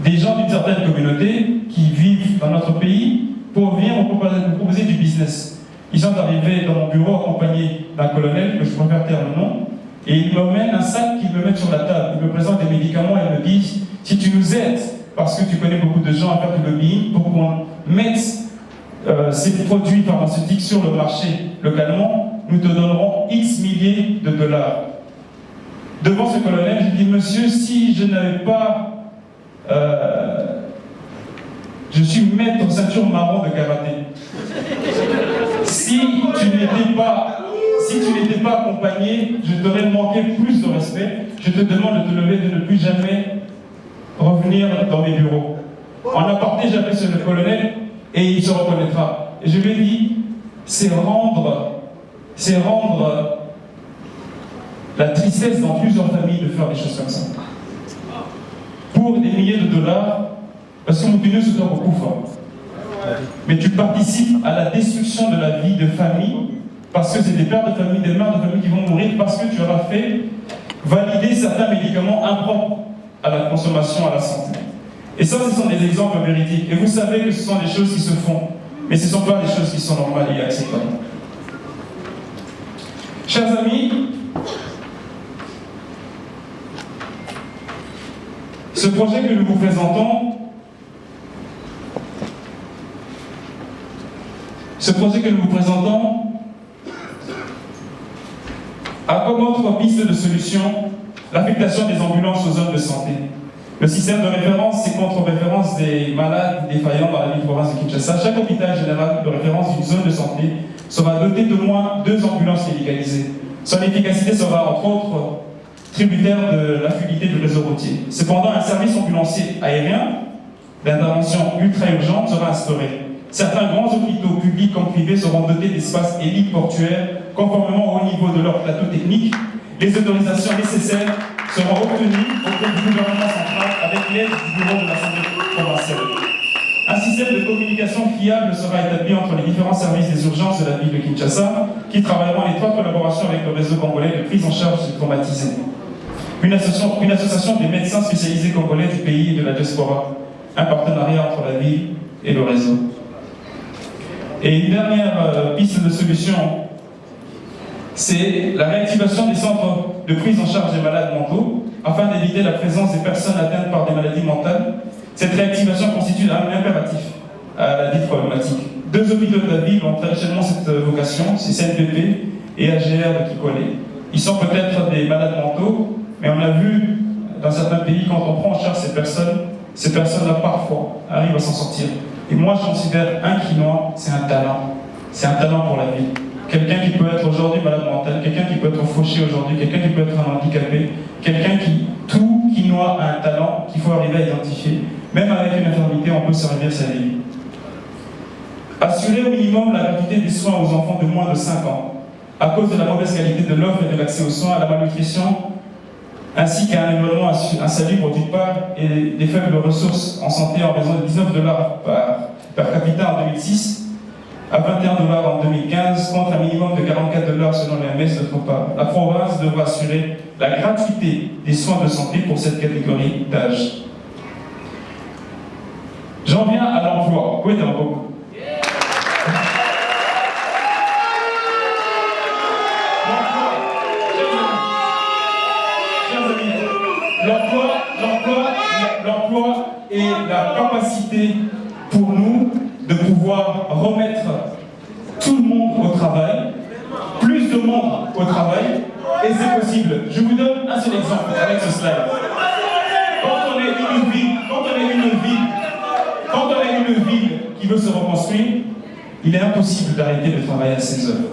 des gens d'une certaine communauté qui vivent dans notre pays pour venir me proposer du business. Ils sont arrivés dans mon bureau accompagnés d'un colonel, que je préfère taire le nom, et ils m'emmènent un sac qu'ils me mettent sur la table. Ils me présentent des médicaments et ils me disent « Si tu nous aides, parce que tu connais beaucoup de gens à faire du lobbying, pour qu'on mette ces produits pharmaceutiques sur le marché localement, nous te donnerons X milliers de dollars. » Devant ce colonel, je dis « Monsieur, si je n'avais pas... je suis maître ceinture marron de karaté. Si tu n'étais pas si tu n'étais pas accompagné, je t'aurais manqué plus de respect. Je te demande de te lever, de ne plus jamais revenir dans mes bureaux. En aparté, j'appelle sur le colonel et il se reconnaîtra. Et je lui ai dit, c'est rendre la tristesse dans plusieurs familles de faire des choses comme ça. Pour des milliers de dollars, parce que mon pignon se trouve beaucoup fort. Mais tu participes à la destruction de la vie de famille, parce que c'est des pères de famille, des mères de famille qui vont mourir, parce que tu auras fait valider certains médicaments impropres à la consommation, à la santé. Et ça, ce sont des exemples véridiques. Et vous savez que ce sont des choses qui se font, mais ce ne sont pas des choses qui sont normales et acceptables. Chers amis, ce projet que nous vous présentons, a comme autre piste de solution l'affectation des ambulances aux zones de santé. Le système de référence, c'est contre-référence des malades défaillants dans la ville de province de Kinshasa. Chaque hôpital général de référence d'une zone de santé sera doté d'au moins 2 ambulances médicalisées. Son efficacité sera entre autres tributaire de la fluidité du réseau routier. Cependant, un service ambulancier aérien d'intervention ultra-urgente sera instauré. Certains grands hôpitaux publics comme privés seront dotés d'espaces héliportuaires conformément au niveau de leur plateau technique. Les autorisations nécessaires seront obtenues auprès du gouvernement central avec l'aide du bureau de l'Assemblée provinciale. Un système de communication fiable sera établi entre les différents services des urgences de la ville de Kinshasa qui travailleront en étroite collaboration avec le réseau congolais de prise en charge des traumatisés. Une association des médecins spécialisés congolais du pays et de la diaspora. Un partenariat entre la ville et le réseau. Et une dernière piste de solution, c'est la réactivation des centres de prise en charge des malades mentaux afin d'éviter la présence des personnes atteintes par des maladies mentales. Cette réactivation constitue un impératif à la dite problématique. 2 hôpitaux de la ville ont traditionnellement cette vocation, c'est CNPP et AGR de Kikole. Ils sont peut-être des malades mentaux, mais on a vu dans certains pays, quand on prend en charge ces personnes-là parfois arrivent à s'en sortir. Et moi, je considère un quinois, c'est un talent. C'est un talent pour la vie. Quelqu'un qui peut être aujourd'hui malade mental, quelqu'un qui peut être fauché aujourd'hui, quelqu'un qui peut être un handicapé, quelqu'un qui, tout quinois a un talent qu'il faut arriver à identifier. Même avec une infirmité, on peut servir sa vie. Assurer au minimum la gratuité des soins aux enfants de moins de 5 ans, à cause de la mauvaise qualité de l'offre et de l'accès aux soins, à la malnutrition, ainsi qu'à un environnement insalubre d'une part, et des faibles ressources en santé en raison de $19 par capita en 2006, à $21 en 2015, contre un minimum de $44 selon l'OMS d'autre part. La province devra assurer la gratuité des soins de santé pour cette catégorie d'âge. J'en viens à l'emploi. Oui, t'as beaucoup. L'emploi est la capacité pour nous de pouvoir remettre tout le monde au travail, plus de monde au travail, et c'est possible. Je vous donne un seul exemple avec ce slide. Quand on est une ville qui veut se reconstruire, il est impossible d'arrêter de travailler à 16 heures.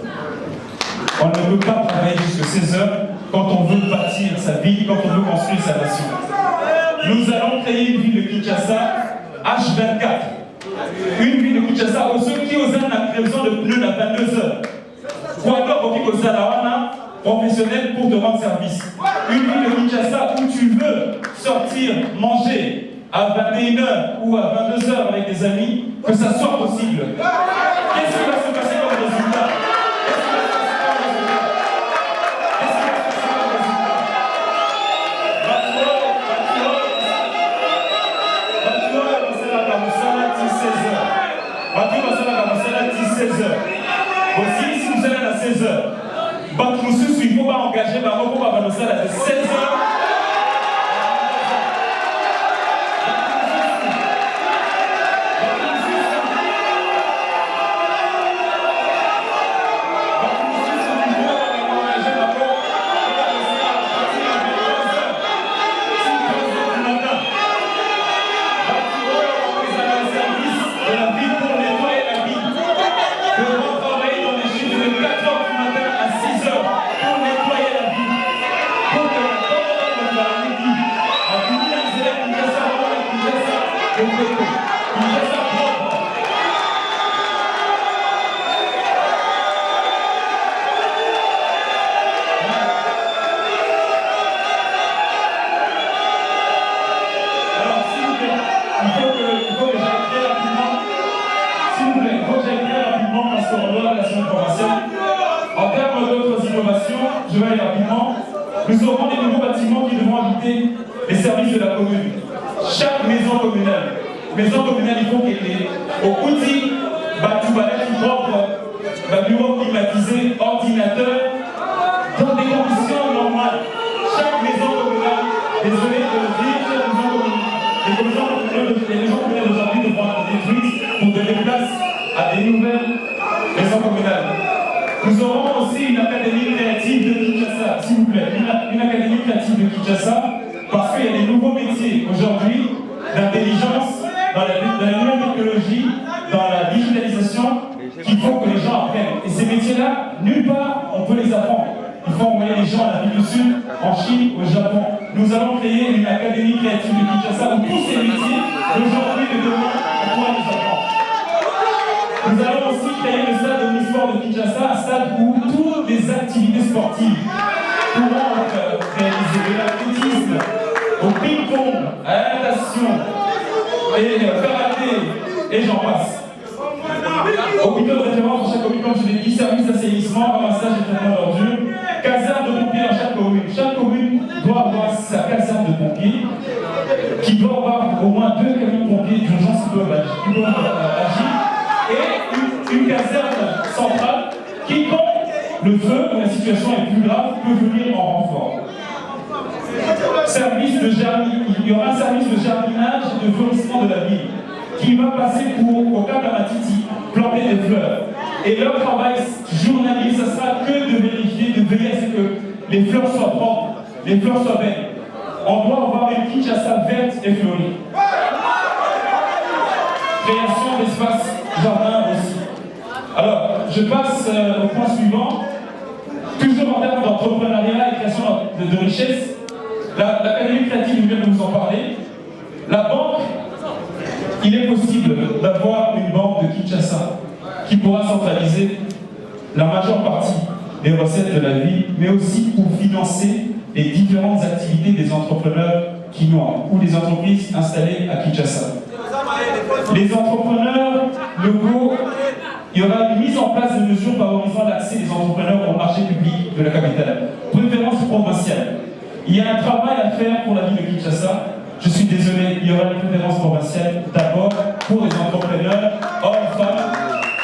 On ne peut pas travailler jusqu'à 16 heures quand on veut bâtir sa ville, quand on veut construire sa nation. Nous allons créer une ville de Kinshasa H24. Une ville de Kinshasa où ceux qui osent a besoin de pneus à 22 heures. Quoi d'autre pour professionnel pour te rendre service. Une ville de Kinshasa où tu veux sortir, manger à 21h ou à 22h avec des amis, que ça soit possible. Qu'est-ce qui va se passer comme résultat? Aussi, si vous allez à 16h, il faut pas engager ma robe pour à 16h. À 6h innovations, je vais aller rapidement. Nous aurons des nouveaux bâtiments qui devront habiter les services de la commune. Chaque maison communale, il faut qu'elle ait au outil, toilette propre, bureau climatisé, ordinateur, dans des conditions normales. Chaque maison communale, désolé de le dire, les maisons communales d'aujourd'hui devront être détruites pour donner place à des nouvelles maisons communales. Nous aurons aussi une académie créative de Kinshasa, s'il vous plaît, une académie créative de Kinshasa, parce qu'il y a des nouveaux métiers aujourd'hui d'intelligence, dans la nouvelle technologie, dans la digitalisation, qu'il faut que les gens apprennent. Et ces métiers-là, nulle part, on peut les apprendre. Il faut envoyer les gens à l'Afrique du Sud, en Chine, au Japon. Nous allons créer une académie créative de Kinshasa où tous ces métiers, d'aujourd'hui et de demain, on pourra les apprendre. Nous allons aussi créer le stade omnisport de Kinshasa, un stade où toutes les activités sportives pourront être réalisées, de l'athlétisme, au ping-pong, à la natation, et karaté, et j'en passe. Hôpitaux de référence dans chaque commune, comme je l'ai dit, service d'assainissement, ramassage et traitement d'ordures, caserne de pompiers dans chaque commune. Chaque commune doit avoir sa caserne de pompiers, qui doit avoir au moins 2 camions de pompiers d'urgence qui peuvent agir, et une caserne centrale qui, quand le feu ou la situation est plus grave, peut venir en renfort. Il y aura un service de jardinage et de fleurissement de la ville qui va passer au Cap Amatiti, planter des fleurs. Et leur travail journalier, ce sera que de vérifier, de veiller à ce que les fleurs soient propres, les fleurs soient belles. On doit avoir une Kinshasa verte et fleurie. Création d'espaces jardins aussi. Alors, je passe au point suivant. Toujours en termes d'entrepreneuriat et création de richesse, l'académie créative, je viens de vous en parler. La banque, il est possible d'avoir une banque de Kinshasa qui pourra centraliser la majeure partie des recettes de la ville, mais aussi pour financer les différentes activités des entrepreneurs quinois ou des entreprises installées à Kinshasa. Les entrepreneurs locaux, il y aura une mise en place de mesures favorisant l'accès des entrepreneurs au marché public de la capitale. Préférence provinciale. Il y a un travail à faire pour la ville de Kinshasa. Je suis désolé, il y aura une préférence provinciale d'abord pour les entrepreneurs, hommes, femmes,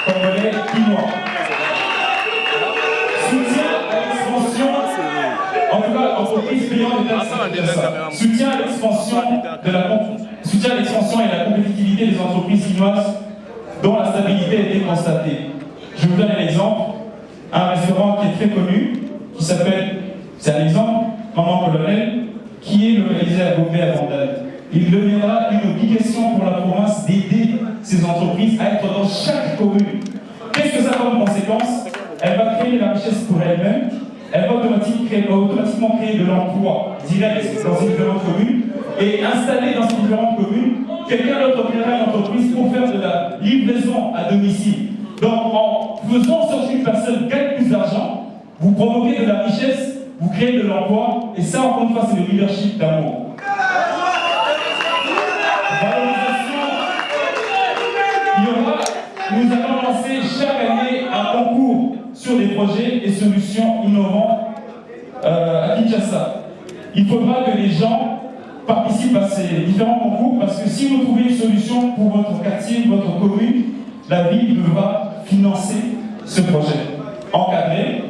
congolais, quinois. Soutien à l'expansion, en tout cas, entreprise payant des taxes. Soutien à l'expansion et la compétitivité des entreprises quinoises dont la stabilité a été constatée. Je vous donne un exemple. Un restaurant qui est très connu, qui s'appelle, c'est un exemple, Maman Colonel, qui est localisé à Gombe à Vandal. Il deviendra une obligation pour la province d'aider ces entreprises à être dans chaque commune. Qu'est-ce que ça a comme conséquence? Elle va créer la richesse pour elle-même, elle va automatiquement créer de l'emploi direct dans ces différentes communes et installer dans ces différentes communes quelqu'un d'autre créera une entreprise pour faire de la livraison à domicile. Donc en faisant en sorte qu'une personne gagne plus d'argent, vous provoquez de la richesse, vous créez de l'emploi, et ça encore une fois c'est le leadership d'amour. Valorisation, nous allons lancer chaque année un concours sur des projets et solutions innovantes à Kinshasa. Il faudra que les gens participent à ces différents concours parce que si vous trouvez une solution pour votre quartier, votre commune, la ville devra financer ce projet, encadrer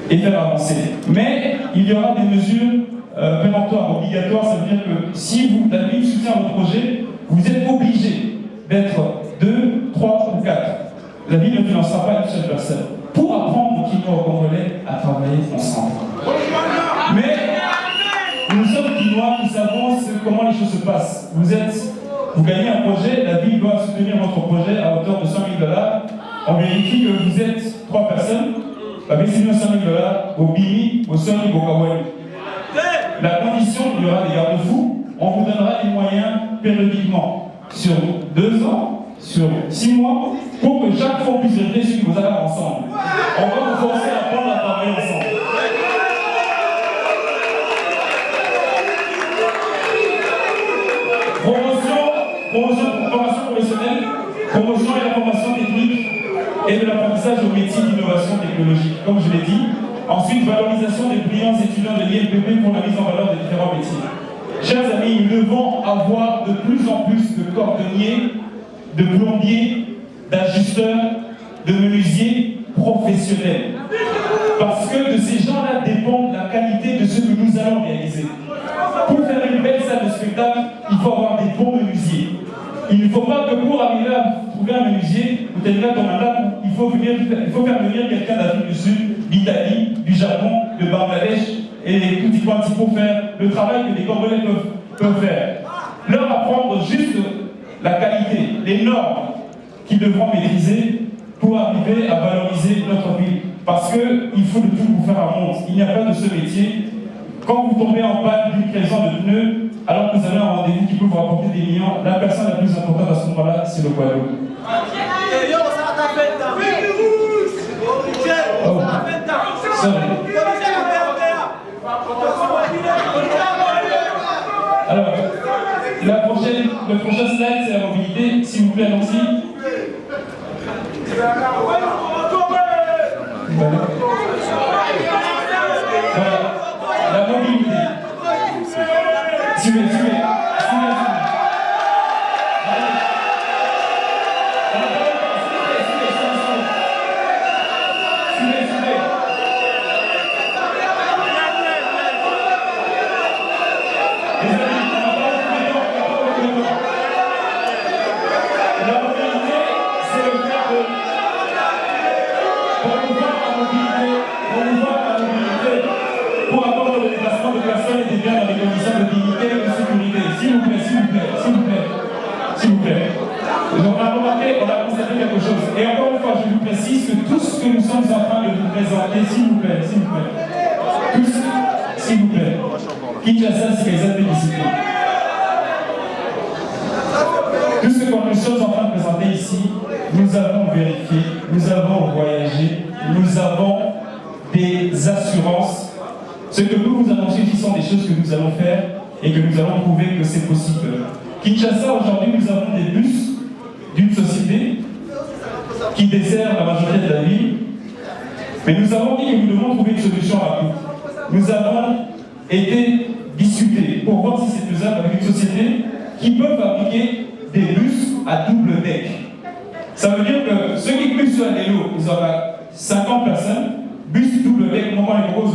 et faire avancer. Mais il y aura des mesures péremptoires, obligatoires. Ça veut dire que si la ville soutient votre projet, vous êtes obligé d'être 2, 3 ou 4. La ville ne financera pas une seule personne. Pour apprendre aux Quinois, aux Congolais à travailler ensemble. Mais nous sommes Quinois, nous savons comment les choses se passent. Vous gagnez un projet, la ville doit soutenir votre projet à hauteur de $100 000. On vérifie que vous êtes 3 personnes. Baissez-nous $100 000 au Bini, au Sony, au Kawai. La condition, il y aura des garde-fous. On vous donnera les moyens périodiquement sur 2 ans, sur 6 mois, pour que chaque fois on puisse réfléchir vos affaires ensemble. On va vous forcer à apprendre à travailler ensemble. Formation professionnelle, promotion et la formation technique et de l'apprentissage au métier d'innovation technologique. Comme je l'ai dit, Ensuite, valorisation des brillants étudiants de l'INPP pour la mise en valeur des différents métiers. Chers amis, nous devons avoir de plus en plus de cordonniers, de plombiers, d'ajusteurs, de menuisiers professionnels. Parce que de ces gens-là dépend la qualité de ce que nous allons réaliser. Pour faire une belle salle de spectacle, il faut avoir des bons menuisiers. Il ne faut pas que pour arriver à trouver un menuisier, il faut faire venir quelqu'un d'Afrique du Sud, d'Italie, du Japon, de Bangladesh et tout y quanti pour faire le travail que les Congolais peuvent faire. Leur apprendre juste la qualité, les normes qu'ils devront maîtriser pour arriver à valoriser notre ville. Parce qu'il faut de tout pour faire un monde. Il n'y a pas de ce métier. Quand vous tombez en panne d'une crevaison de pneus, alors que vous avez un rendez-vous qui peut vous rapporter des millions, la personne la plus importante à ce moment-là, c'est le Guadeloupe. Oh, sorry. Alors, le prochain slide, c'est la mobilité. S'il vous plaît, Nancy. Voilà. La mobilité. Suivez. Donc, on a constaté quelque chose. Et encore une fois, je vous précise que tout ce que nous sommes en train de vous présenter, s'il vous plaît, Kinshasa, c'est les actes de discipline. Tout ce que nous sommes en train de présenter ici, nous avons vérifié, nous avons voyagé, nous avons des assurances. Ce que nous vous annonçons ici sont des choses que nous allons faire et que nous allons prouver que c'est possible. Kinshasa, aujourd'hui, nous avons des bus d'une société qui dessert la majorité de la ville, mais nous avons dit que nous devons trouver une solution rapide. Nous avons été discutés pour voir si c'est faisable avec une société qui peut fabriquer des bus à double deck. Ça veut dire que ceux qui puissent sur l'élo, ils auront 50 personnes, bus double deck, moment les gros,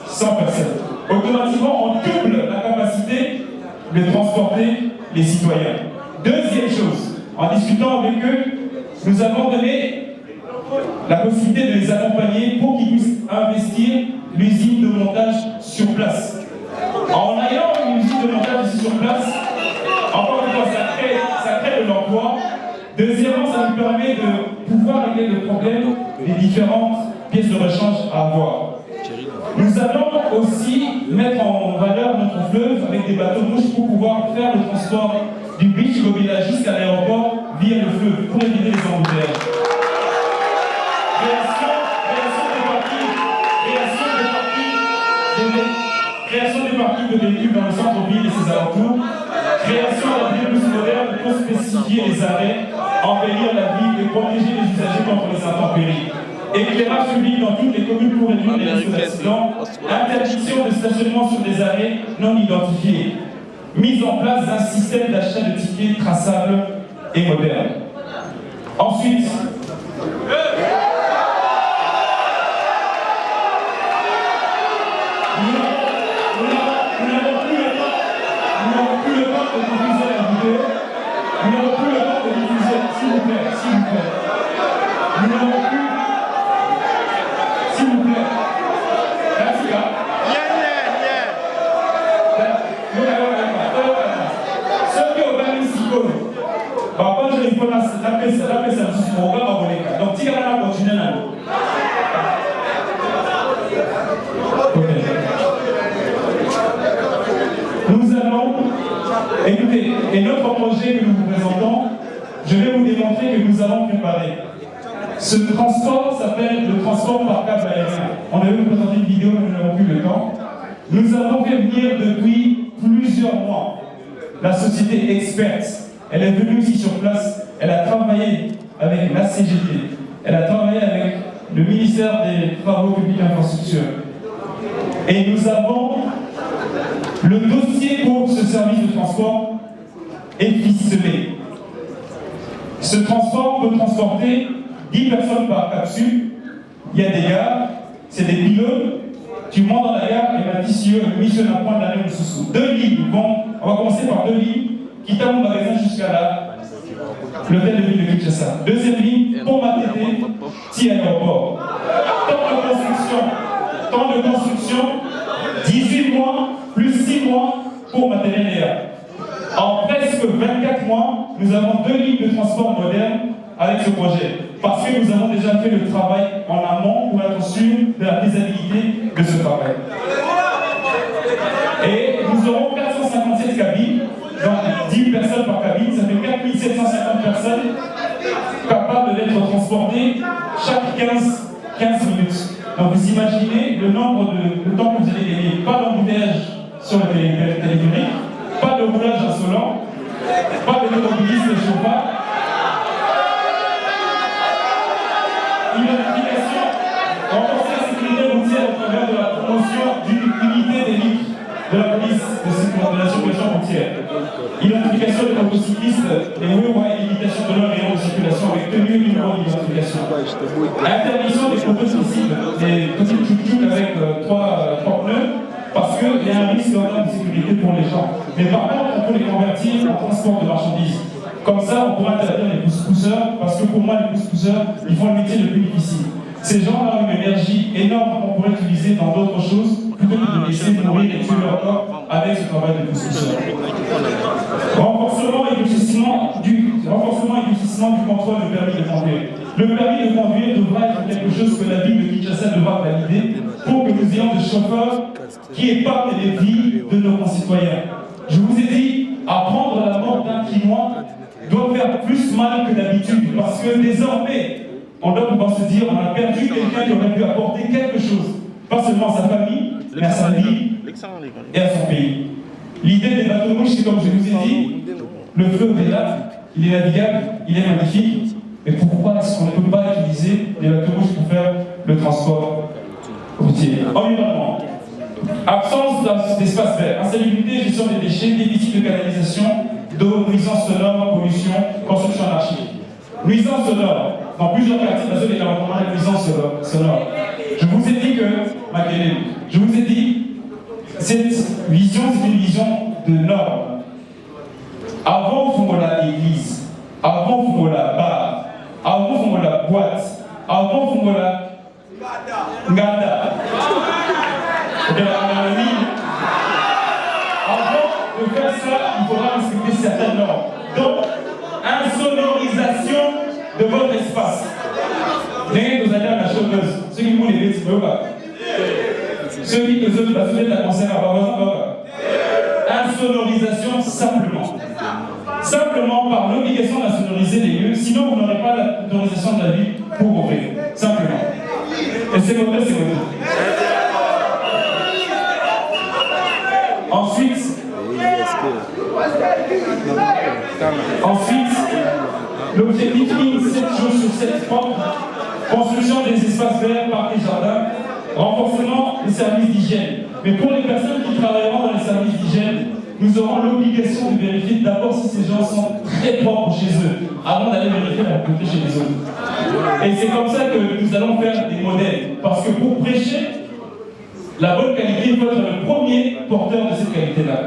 100 personnes. Automatiquement, on double la capacité de transporter les citoyens. Deuxième chose, en discutant avec eux, nous avons donné la possibilité de les accompagner pour qu'ils puissent investir l'usine de montage sur place. En ayant une usine de montage ici sur place, encore une fois, ça crée de l'emploi. Deuxièmement, ça nous permet de pouvoir régler le problème des différentes pièces de rechange à avoir. Nous allons aussi mettre en valeur notre fleuve avec des bateaux mouches pour pouvoir faire le transport du beach Gobila jusqu'à l'aéroport via le fleuve pour éviter les embouteillages. Création des parkings de véhicules dans le centre-ville et ses alentours. Création d'un bus moderne pour spécifier les arrêts, embellir la ville et protéger les usagers contre les intempéries. Éclairage public dans toutes les communes pour réduire les risques d'accidents. Interdiction de stationnement sur des arrêts non identifiés. Mise en place d'un système d'achat de tickets traçable et moderne. Ensuite, nous allons, écoutez, et notre projet que nous vous présentons, je vais vous démontrer que nous avons préparé. Ce transport s'appelle le transport par câble aérien. On avait vous présenter une vidéo, mais nous n'avons plus le temps. Nous avons fait venir depuis plusieurs mois la société experte. Elle est venue ici sur place, elle a travaillé avec la CGT, elle a travaillé avec le ministère des Travaux publics et Infrastructures. Et nous avons le dossier pour ce service de transport est ficelé. Ce transport peut transporter 10 personnes par capsule. Il y a des gares, c'est des pilotes. Tu montes dans la gare et m'a dit si eux missionnent un point de la ligne sous 2 lignes. Bon, on va commencer par 2 lignes qui t'amènent au magasin jusqu'à l'hôtel de ville de Kinshasa. Deuxième ligne, pour Matete, si aéroport. Temps de construction, 18 mois plus 6 mois pour matériel. En presque 24 mois, nous avons 2 lignes de transport modernes avec ce projet. Parce que nous avons déjà fait le travail en amont pour être sûr de la faisabilité de ce travail. Et nous aurons 457 cabines, donc 10 personnes par cabine, ça fait 4750 personnes capables d'être transportées chaque 15 minutes. Donc vous imaginez le nombre de temps que vous allez gagner. Pas d'embouteillage sur le téléphérique, pas de roulage insolent, pas d'automobilisme chauffard. Identification, renforcer la sécurité routière au travers de la promotion d'une unité d'élite de la police de la circulation routière. Identification des motocyclistes, les voies et limitation de leur rayon de circulation avec tenue et numéro d'identification. Interdiction des prototypes, des petites tuk-tuk avec 3 pneus, parce qu'il y a un risque en termes de sécurité pour les gens. Mais par contre, on peut les convertir en transport de marchandises. Comme ça, on pourra interdire les pousse-pousseurs, parce que pour moi, les pousse-pousseurs, ils font le métier le plus difficile. Ces gens-là ont une énergie énorme qu'on pourrait utiliser dans d'autres choses, plutôt que de laisser mourir et tuer leur corps avec ce travail de pousse-pousseurs. Renforcement et durcissement du contrôle du permis de conduire. Le permis de conduire devra être quelque chose que la ville de Kinshasa devra valider pour que nous ayons des chauffeurs qui épargnent les vies de nos concitoyens. Je vous ai dit, apprendre la mort d'un Quinois doit faire plus mal que d'habitude, parce que désormais, on doit pouvoir se dire, on a perdu quelqu'un qui aurait pu apporter quelque chose, pas seulement à sa famille, mais à sa ville et à son pays. L'idée des bateaux mouches, c'est comme je vous ai dit, le fleuve est là, il est navigable, il est magnifique, mais pourquoi est-ce qu'on ne peut pas utiliser les bateaux mouches pour faire le transport routier? Environnement. Absence d'espace vert, insalubrité, gestion des déchets, déficit de canalisation, d'eau, nuisance sonore, pollution, construction anarchique. Nuisance sonore. Dans plusieurs quartiers de la zone, il y a recommandé la nuisance sonore. Je vous ai dit que, Makelele, je vous ai dit, cette vision, c'est une vision de normes. Avant Fungola église, avant Fungola bar, avant Fungola boîte, avant Fungola ngada, avant de faire ça, il faudra respecter certaines normes. Donc, insonorisation de votre espace. Rien nous allez à la chauffeuse. Ceux qui font les bêtises, ceux qui te donnent la fenêtre à concert à insonorisation simplement. Simplement par l'obligation d'insonoriser les lieux, sinon vous n'aurez pas l'autorisation de la ville pour ouvrir. Simplement. Et c'est votre. Ensuite, l'objectif ligne 7 jours sur 7 propres, construction des espaces verts, parcs et jardins, renforcement des services d'hygiène. Mais pour les personnes qui travailleront dans les services d'hygiène, nous aurons l'obligation de vérifier d'abord si ces gens sont très propres chez eux, avant d'aller vérifier la propreté chez les autres. Et c'est comme ça que nous allons faire des modèles. Parce que pour prêcher la bonne qualité, il faut être le premier porteur de cette qualité-là.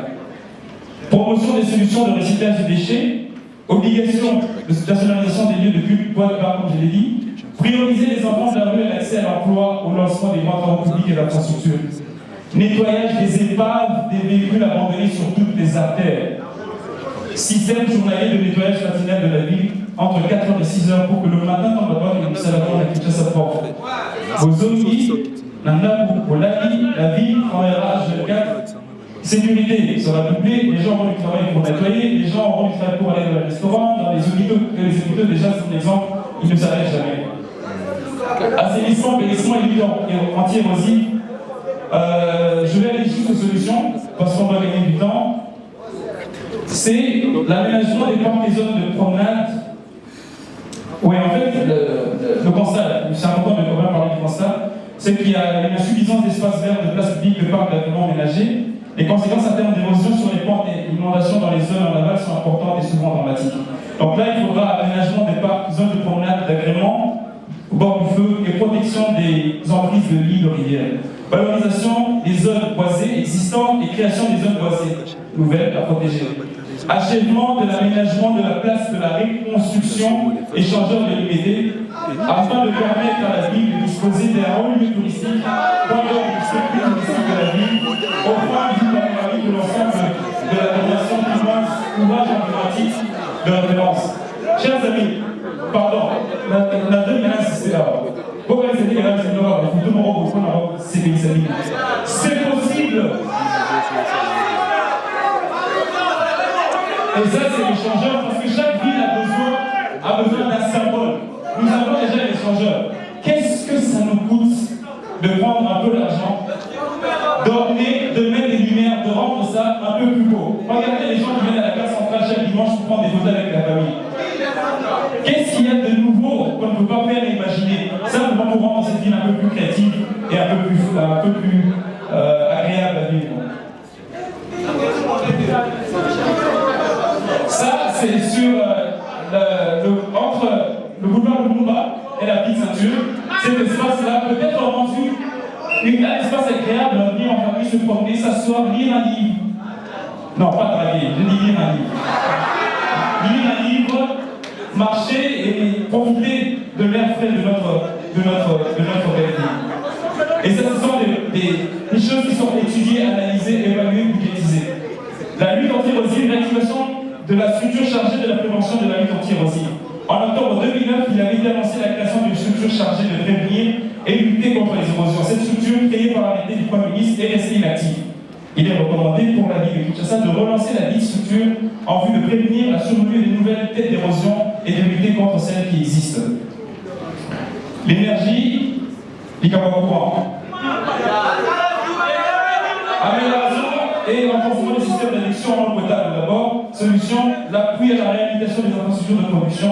Promotion des solutions de recyclage des déchets, obligation de stationnarisation des lieux de culte, boîte, bar, comme je l'ai dit, prioriser les enfants de la rue et l'accès à l'emploi au lancement des grands travaux publics et d'infrastructures, nettoyage des épaves, des véhicules abandonnés sur toutes les artères, système journalier de nettoyage matinal de la ville entre 4h et 6h pour que le matin, on va voir que nous savons la Kinshasa propre. Aux zombies, la ville enverra H24. Sécurité sera doublée, les gens auront du travail pour nettoyer, les gens auront du travail pour aller dans les restaurants, dans les hôpitaux déjà c'est un exemple, ils ne s'arrêtent jamais. Assainissement, bénissement et lutte anti-érosive. Je vais aller juste aux solutions, parce qu'on va gagner du temps. C'est l'aménagement des parcs et zones de promenade. Oui, en fait, le constat, c'est important de revenir par constats, c'est qu'il y a une insuffisance d'espace vert, de place publique, de parcs d'agrément ménagers. Les conséquences en termes d'érosion sur les pentes et inondations dans les zones en aval sont importantes et souvent dramatiques. Donc là, il faudra aménagement des parcs, zones de promenade, d'agrément, au bord du feu et protection des emprises de lits de rivières. Valorisation des zones boisées existantes et création des zones boisées nouvelles à protéger. Achèvement de l'aménagement de la place de la reconstruction échangeur de l'IMD afin de permettre à la ville de disposer d'un haut lieu touristique pendant le circuit touristique de la ville, offrant une panoramique de l'ensemble de la domination climat, ouvrage emblématique de référence. Chers amis, pardon, la deuxième c'est là. C'est possible. Et ça, c'est l'échangeur parce que chaque ville a besoin d'un symbole. Nous avons déjà l'échangeur. Qu'est-ce que ça nous coûte de prendre un peu l'argent, d'orner, de mettre des lumières, de rendre ça un peu plus beau? Regardez les gens qui viennent à la gare centrale chaque dimanche pour prendre des photos avec la famille. Qu'est-ce qu'il y a de nouveau qu'on ne peut pas faire et imaginer? Simplement pour rendre cette ville un peu plus créative et un peu plus agréable à vivre. Ça, c'est sur entre le boulevard de Lumumba et la petite ceinture. Cet espace-là, peut-être rendu un espace agréable à venir en famille, se promener, s'asseoir, lire un livre. Non, pas draguer, je dis lire un livre. Lire un livre, marcher et profiter de l'air frais de notre belle ville. Et ça, ce sont des choses qui sont étudiées, analysées, évaluées, budgétisées. La lutte anti-érosive, l'activation de la structure chargée de la prévention de la lutte anti-érosive. En octobre 2009, il avait été annoncé la création d'une structure chargée de prévenir et lutter contre les érosions. Cette structure, créée par l'arrêté du Premier ministre, est restée inactive. Il est recommandé pour la ville de Kinshasa de relancer la dite structure en vue de prévenir la survenue des nouvelles têtes d'érosion et de lutter contre celles qui existent. L'énergie, les courant. Amélioration et renforcement des systèmes d'adduction en eau potable d'abord. Solution, l'appui à la réhabilitation des infrastructures de production,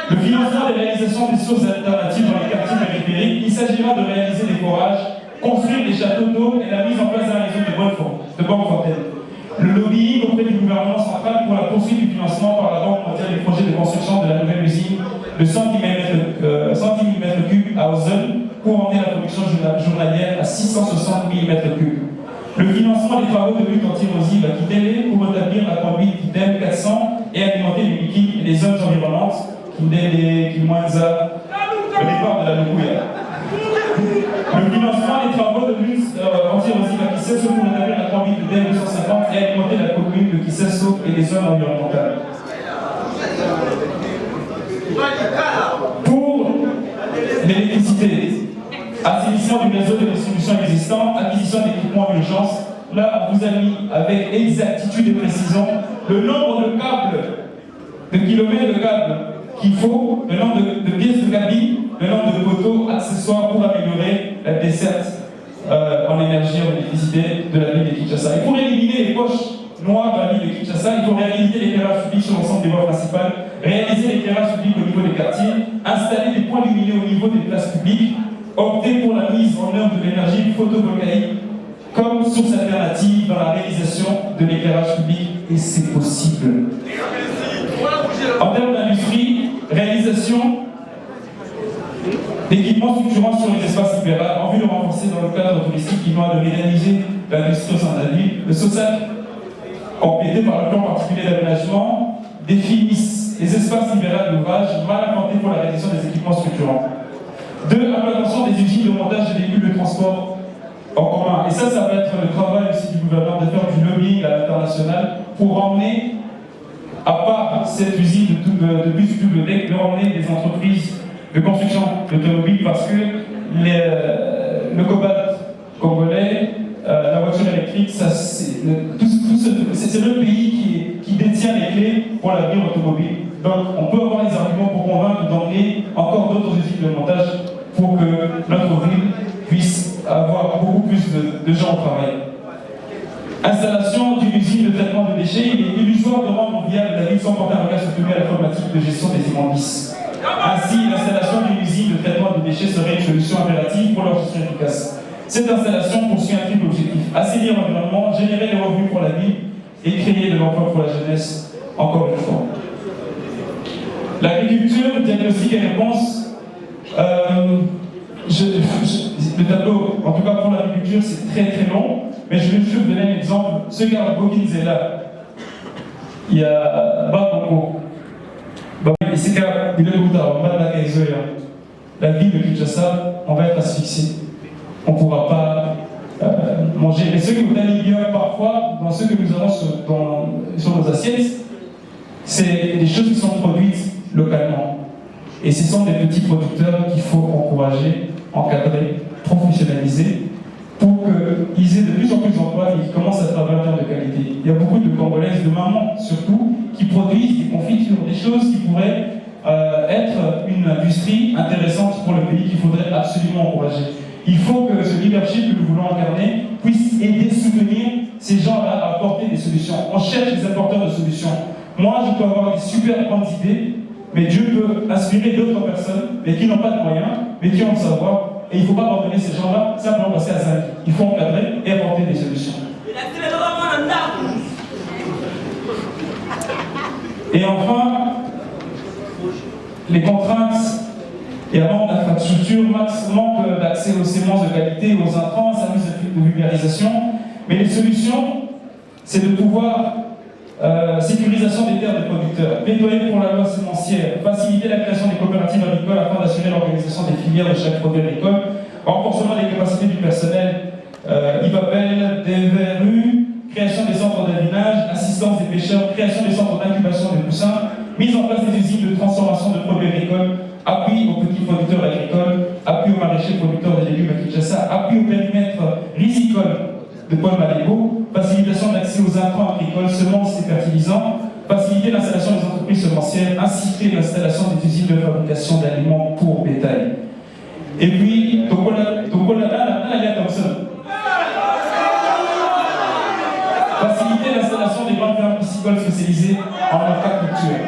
le financement des réalisations des sources alternatives dans les quartiers périphériques. Il s'agira de réaliser des forages, construire des châteaux d'eau et la mise en place d'un réseau de banques fontaines. Le lobbying auprès du gouvernement central pour la poursuite du financement par la Banque mondiale du projet de construction de la nouvelle usine de 100 mm3 à Ozone pour emmener la production journalière à 660 mm3. Le financement des travaux de lutte anti-érosive à Kidele pour rétablir la conduite Kidele 400 et alimenter les liquides et les zones environnantes, Kidele, Kimwanza, le départ de la Lukuya. Le financement des travaux de lutte anti-érosive à Kisesso pour rétablir la conduite de DEL 250 et alimenter la commune de Kisesso et les zones environnementales. Pour l'électricité, assainissement du réseau de distribution existant, acquisition d'équipements d'urgence. Là, on vous a mis avec exactitude et précision le nombre de câbles, de kilomètres de câbles qu'il faut, le nombre de pièces de cabine, le nombre de poteaux accessoires pour améliorer la desserte en énergie, en électricité de la ville de Kinshasa. Et pour éliminer les poches noires de la ville de Kinshasa, il faut réhabiliter l'éclairage public sur l'ensemble des voies principales, réaliser l'éclairage public au niveau des quartiers, installer des points lumineux au niveau des places publiques, opter pour la mise en œuvre de l'énergie photovoltaïque comme source alternative dans la réalisation de l'éclairage public, et c'est possible. En termes d'industrie, réalisation d'équipements structurants sur les espaces libéraux en vue de renforcer dans le cadre touristique qui doit de réaliser l'industrie au sein de la ville. Le SOSAC, complété par le plan particulier d'aménagement, définissent les espaces libéraux d'ouvrage mal implantés pour la réalisation des équipements structurants. 2. Implantation des usines de montage des véhicules de transport en commun. Et ça va être le travail aussi du gouvernement de faire du lobbying à l'international pour emmener, à part cette usine de bus double deck, de emmener des entreprises de construction d'automobiles parce que le cobalt congolais, la voiture électrique, c'est le pays qui détient les clés pour l'avenir automobile. Donc on peut avoir les arguments pour convaincre d'emmener encore d'autres usines de montage pour que notre ville puisse avoir beaucoup plus de gens au travail. Installation d'une usine de traitement de déchets. Il est illusoire de rendre viable la ville sans porter un regard soutenu à la problématique de gestion des immondices. Ainsi, l'installation d'une usine de traitement de déchets serait une solution impérative pour Cette installation poursuit un triple objectif: assainir l'environnement, générer des revenus pour la ville et créer de l'emploi pour la jeunesse, encore une fois. L'agriculture, diagnostic et réponse. Le tableau, en tout cas pour l'agriculture, c'est très très long, mais je vais juste vous donner un exemple. Ce gars, Bokins est là. Il y a Bakongo. Et c'est gars, il est la ville de Kinshasa, on va être asphyxié. On ne pourra pas manger. Mais ce qui nous donne bien parfois, dans ce que nous avons sur nos assiettes, c'est des choses qui sont produites localement. Et ce sont des petits producteurs qu'il faut encourager, encadrer, professionnaliser, pour qu'ils aient de plus en plus d'emplois et qu'ils commencent à travailler en termes de qualité. Il y a beaucoup de Congolaises, de mamans surtout, qui produisent des confitures, des choses qui pourraient être une industrie intéressante pour le pays qu'il faudrait absolument encourager. Il faut que ce leadership que nous voulons incarner puisse aider, soutenir ces gens-là à apporter des solutions. On cherche des apporteurs de solutions. Moi, je peux avoir des super grandes idées, mais Dieu peut inspirer d'autres personnes, mais qui n'ont pas de moyens, mais qui ont le savoir. Et il ne faut pas abandonner ces gens-là simplement passer à 5. Il faut encadrer et apporter des solutions. Et enfin, les contraintes. Il y a manque d'infrastructures, manque d'accès aux semences de qualité, aux intrants, services de vulgarisation. Mais les solutions, c'est de pouvoir sécurisation des terres des producteurs, plaidoyer pour la loi sémencière, faciliter la création des coopératives agricoles afin d'assurer l'organisation des filières de chaque produit agricole, renforcement des capacités du personnel, IVAPEL, DVRU, création des centres d'affinage, assistance des pêcheurs, création des centres d'incubation des poussins, mise en place des usines de transformation de produits agricoles, appui aux petits producteurs agricoles, appui aux maraîchers producteurs de légumes à Kinshasa, appui au périmètre risicole de Paul Malégo, facilitation d'accès aux intrants agricoles, semences et fertilisants, faciliter l'installation des entreprises semencières, inciter l'installation des usines de fabrication d'aliments pour bétail. Et puis, faciliter l'installation des grandes fermes piscicoles spécialisées en aquaculture.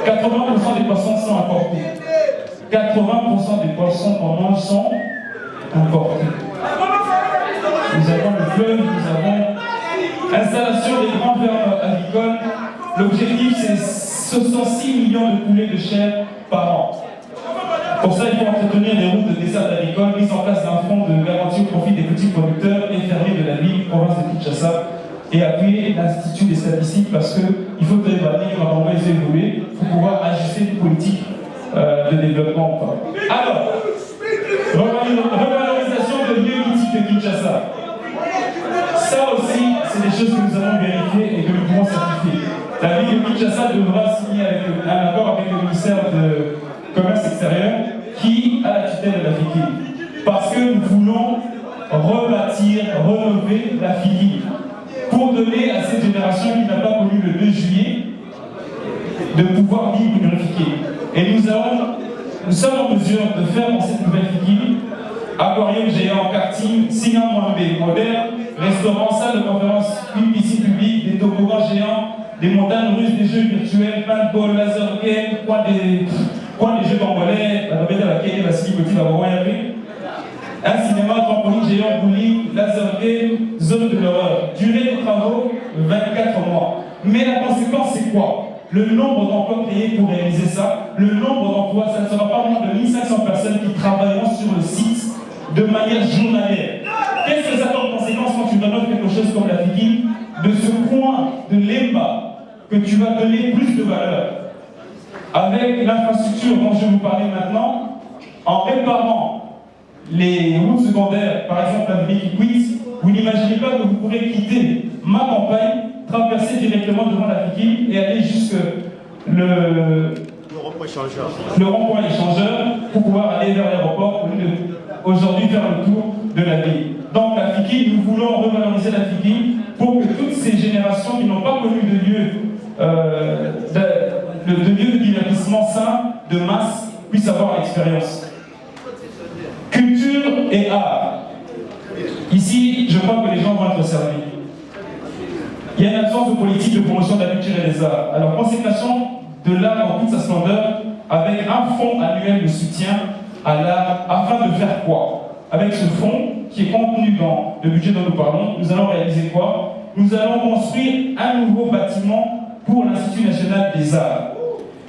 80% des poissons sont importés. 80% des poissons qu'on mange sont importés. Nous avons le fleuve, nous avons installation des grandes fermes agricoles. L'objectif, c'est 66 millions de poulets de chair par an. Pour ça, il faut entretenir des routes de dessert agricole, mise en place d'un fonds de garantie au profit des petits producteurs et fermiers de la ville, province de Kinshasa, et appuyer l'Institut des statistiques parce qu'il faut évaluer comment ils ont évolué pour pouvoir ajuster une politique de développement ou pas. Alors, revalorisation de lieux mythiques de Kinshasa. Ça aussi, c'est des choses que nous avons vérifiées et que nous pouvons certifier. La ville de Kinshasa devra signer un accord avec le ministère de Commerce extérieur qui a la tutelle de la FICI. Parce que nous voulons rebâtir, rénover la FICI pour donner à cette génération qui n'a pas connu le 2 juillet de pouvoir vivre une FICI. Et nous sommes en mesure de faire dans cette nouvelle FICI aquarium géant, karting, cinéma B, moderne, restaurant, salle de conférence, une piscine publique, des toboggans géants, des montagnes russes, des jeux virtuels, paintball, laser game, coin des jeux congolais, un cinéma, trampoline géant, bowling, laser game, zone de l'horreur. Durée des travaux, 24 mois. Mais la conséquence, c'est quoi? Le nombre d'emplois créés pour réaliser ça, le nombre d'emplois, ça ne sera pas moins de 1500 personnes qui travailleront sur le site de manière journalière. Qu'est-ce que ça a comme conséquence quand tu donnes quelque chose comme la FICI? De ce point de l'EMBA que tu vas donner plus de valeur. Avec l'infrastructure dont je vais vous parler maintenant, en réparant les routes secondaires, par exemple la Kikwit, vous n'imaginez pas que vous pourrez quitter ma campagne, traverser directement devant la FICI et aller jusque le rond-point échangeur pour pouvoir aller vers l'aéroport aujourd'hui faire le tour de la ville. Donc la FICI, nous voulons revaloriser la FICI pour que toutes ces générations qui n'ont pas connu de lieu de divertissement sain, de masse, puissent avoir l'expérience. Culture et art. Ici, je crois que les gens vont être servis. Il y a une absence de politique de promotion de la culture et des arts. Alors, consécration de l'art en toute sa splendeur, avec un fonds annuel de soutien à l'art, afin de faire quoi? Avec ce fonds, qui est contenu dans le budget dont nous parlons, nous allons réaliser quoi? Nous allons construire un nouveau bâtiment pour l'Institut national des arts.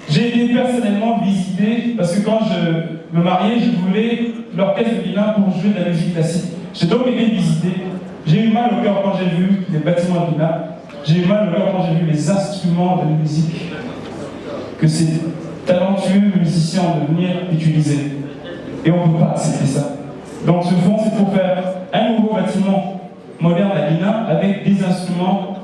J'ai été personnellement visiter, parce que quand je me mariais, je voulais l'orchestre de Guinée pour jouer de la musique classique. J'ai donc été visiter. J'ai eu mal au cœur quand j'ai vu les bâtiments de Guinée. J'ai eu mal au cœur quand j'ai vu les instruments de musique que ces talentueux musiciens ont de venir utiliser. Et on ne peut pas accepter ça. Donc ce fonds, c'est pour faire un nouveau bâtiment moderne à Guinée avec des instruments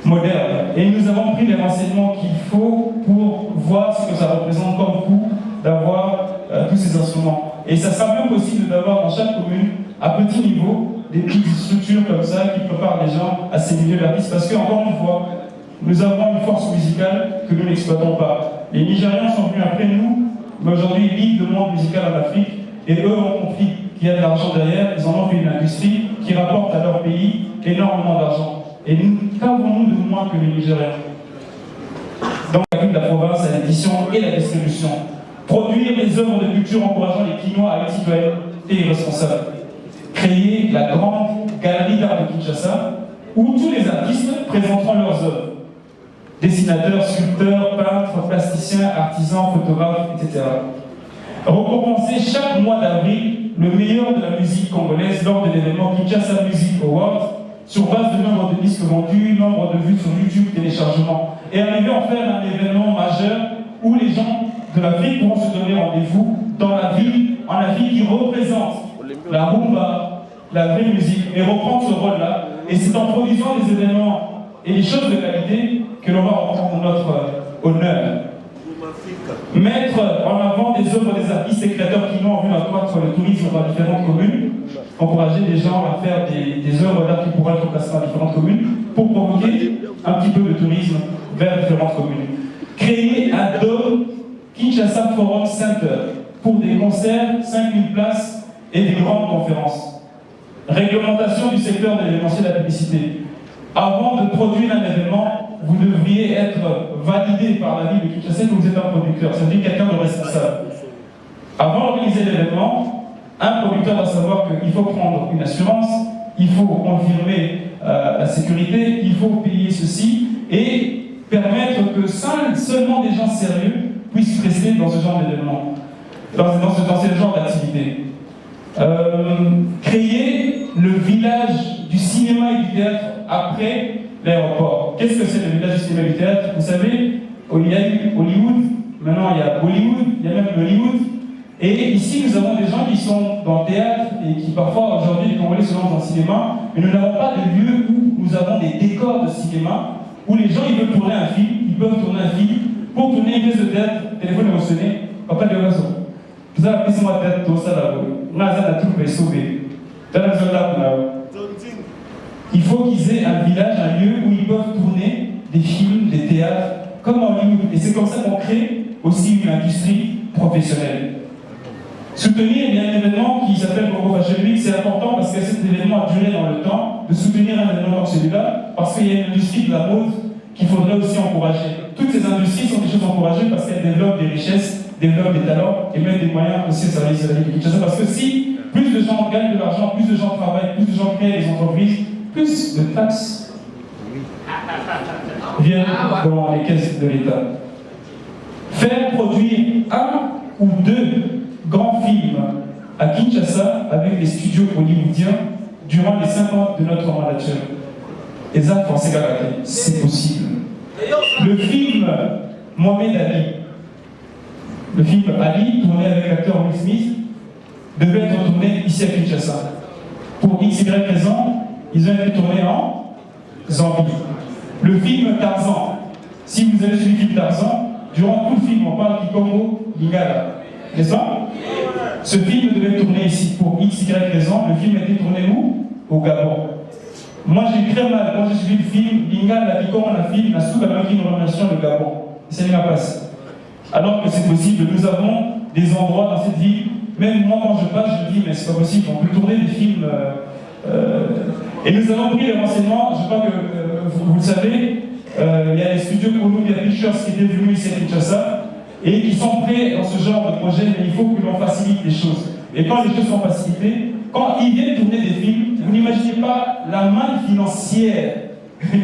modernes. Et nous avons pris les renseignements qu'il faut pour voir ce que ça représente comme coût d'avoir tous ces instruments. Et ça sera bien possible d'avoir dans chaque commune, à petit niveau, des petites structures comme ça qui préparent les gens à ces milieux d'artistes. Parce qu'encore une fois, nous avons une force musicale que nous n'exploitons pas. Les Nigérians sont venus après nous, mais aujourd'hui ils livrent le monde musical en Afrique, et eux ont compris qu'il y a de l'argent derrière, ils en ont fait une industrie qui rapporte à leur pays énormément d'argent. Et nous, qu'avons-nous de moins que les Nigériens? Donc la ville de la province à l'édition et la distribution. Produire des œuvres de culture encourageant les Quinois à une citoyenneté responsable. Créer la grande galerie d'art de Kinshasa, où tous les artistes présenteront leurs œuvres. Dessinateurs, sculpteurs, peintres, plasticiens, artisans, photographes, etc. Récompenser chaque mois d'avril le meilleur de la musique congolaise lors de l'événement Kinshasa Music Awards, sur base de nombre de disques vendus, nombre de vues sur YouTube, téléchargements, et arriver à en faire un événement majeur où les gens de l'Afrique pourront se donner rendez-vous dans la ville, en la ville qui représente la rumba, la vraie musique, et reprendre ce rôle-là. Et c'est en produisant des événements et des choses de qualité que l'on va reprendre notre honneur. Mettre en avant des œuvres des artistes et créateurs qui n'ont envie d'accroître le tourisme dans différentes communes, encourager les gens à faire des œuvres d'art qui pourraient être placées dans différentes communes pour provoquer un petit peu de tourisme vers différentes communes. Créer un dôme Kinshasa Forum Center pour des concerts, 5000 places et des grandes conférences. Réglementation du secteur de l'événementiel et de la publicité. Avant de produire un événement, vous devriez être validé par la ville de Kinshasa que vous êtes un producteur, c'est-à-dire quelqu'un de responsable. Avant d'organiser l'événement, un producteur doit savoir qu'il faut prendre une assurance, il faut confirmer la sécurité, il faut payer ceci et permettre que seulement des gens sérieux puissent rester dans ce genre d'événement, dans ce genre d'activité. Créer le village du cinéma et du théâtre après l'aéroport. Qu'est-ce que c'est le village du cinéma et du théâtre? Vous savez, il y a eu Hollywood, maintenant il y a Bollywood, il y a même Hollywood. Et ici, nous avons des gens qui sont dans le théâtre et qui parfois aujourd'hui, les Congolais se lancent dans le cinéma, mais nous n'avons pas de lieu où nous avons des décors de cinéma, où les gens ils veulent tourner un film, ils peuvent tourner un film. Pour tourner une pièce de théâtre, téléphone est sonné, papa de raison. Vous avez appris sur ma tête, tout ça là-bas. On a la troupe est sauvée. Il faut qu'ils aient un village, un lieu où ils peuvent tourner des films, des théâtres, comme en Hollywood. Et c'est comme ça qu'on crée aussi une industrie professionnelle. Soutenir, il y a un événement qui s'appelle Congo Fashion Week, c'est important parce que cet événement a duré dans le temps, de soutenir un événement comme celui-là, parce qu'il y a une industrie de la mode qu'il faudrait aussi encourager. Toutes ces industries sont des choses encouragées parce qu'elles développent des richesses, développent des talents et mettent des moyens aussi au service de la ville de Kinshasa. Parce que si plus de gens gagnent de l'argent, plus de gens travaillent, plus de gens créent des entreprises, plus de taxes viennent dans les caisses de l'État. Faire produire un ou deux grands films à Kinshasa avec les studios hollywoodiens durant les 5 ans de notre mandature. Et ça, c'est possible. Le film Mohamed Ali, le film Ali, tourné avec l'acteur Will Smith, devait être tourné ici à Kinshasa. Pour XY raison, ils ont été tournés en Zambie. Le film Tarzan, si vous avez suivi le film Tarzan, durant tout le film, on parle du Congo Lingala. N'est-ce pas? Ce film devait tourner ici pour XY raison. Le film a été tourné où? Au Gabon. Moi j'ai très mal quand j'ai suivi le film Lingala qui comme un film, la sous-américaine de nomination le Gabon. C'est une passe. Alors que c'est possible, nous avons des endroits dans cette ville. Même moi quand je passe, je me dis mais c'est pas possible, on peut tourner des films. Et nous avons pris les renseignements, je crois que vous le savez, il y a les studios Columbia Pictures qui étaient venus ici à Kinshasa et qui sont prêts dans ce genre de projet, mais il faut que l'on facilite les choses. Et quand les choses sont facilitées, quand ils viennent tourner des films, vous n'imaginez pas la manne financière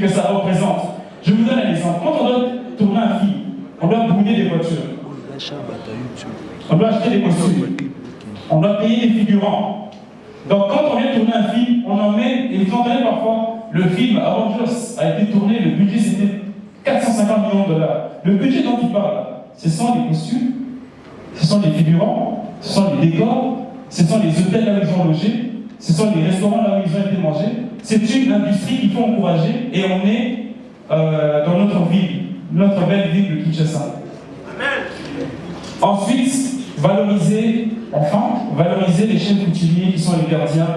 que ça représente. Je vous donne un exemple. Quand on doit tourner un film, on doit brûler des voitures. On doit acheter des costumes. On doit payer des figurants. Donc quand on vient tourner un film, on emmène, et vous entendez parfois, le film Avengers a été tourné, le budget c'était 450 millions de dollars. Le budget dont il parle, ce sont les costumes, ce sont les figurants, ce sont les décors, ce sont les hôtels là où ils ont logé, ce sont les restaurants là où ils ont été mangés. C'est une industrie qu'il faut encourager et on est dans notre ville, notre belle ville de Kinshasa. Ensuite, valoriser les chefs coutumiers qui sont les gardiens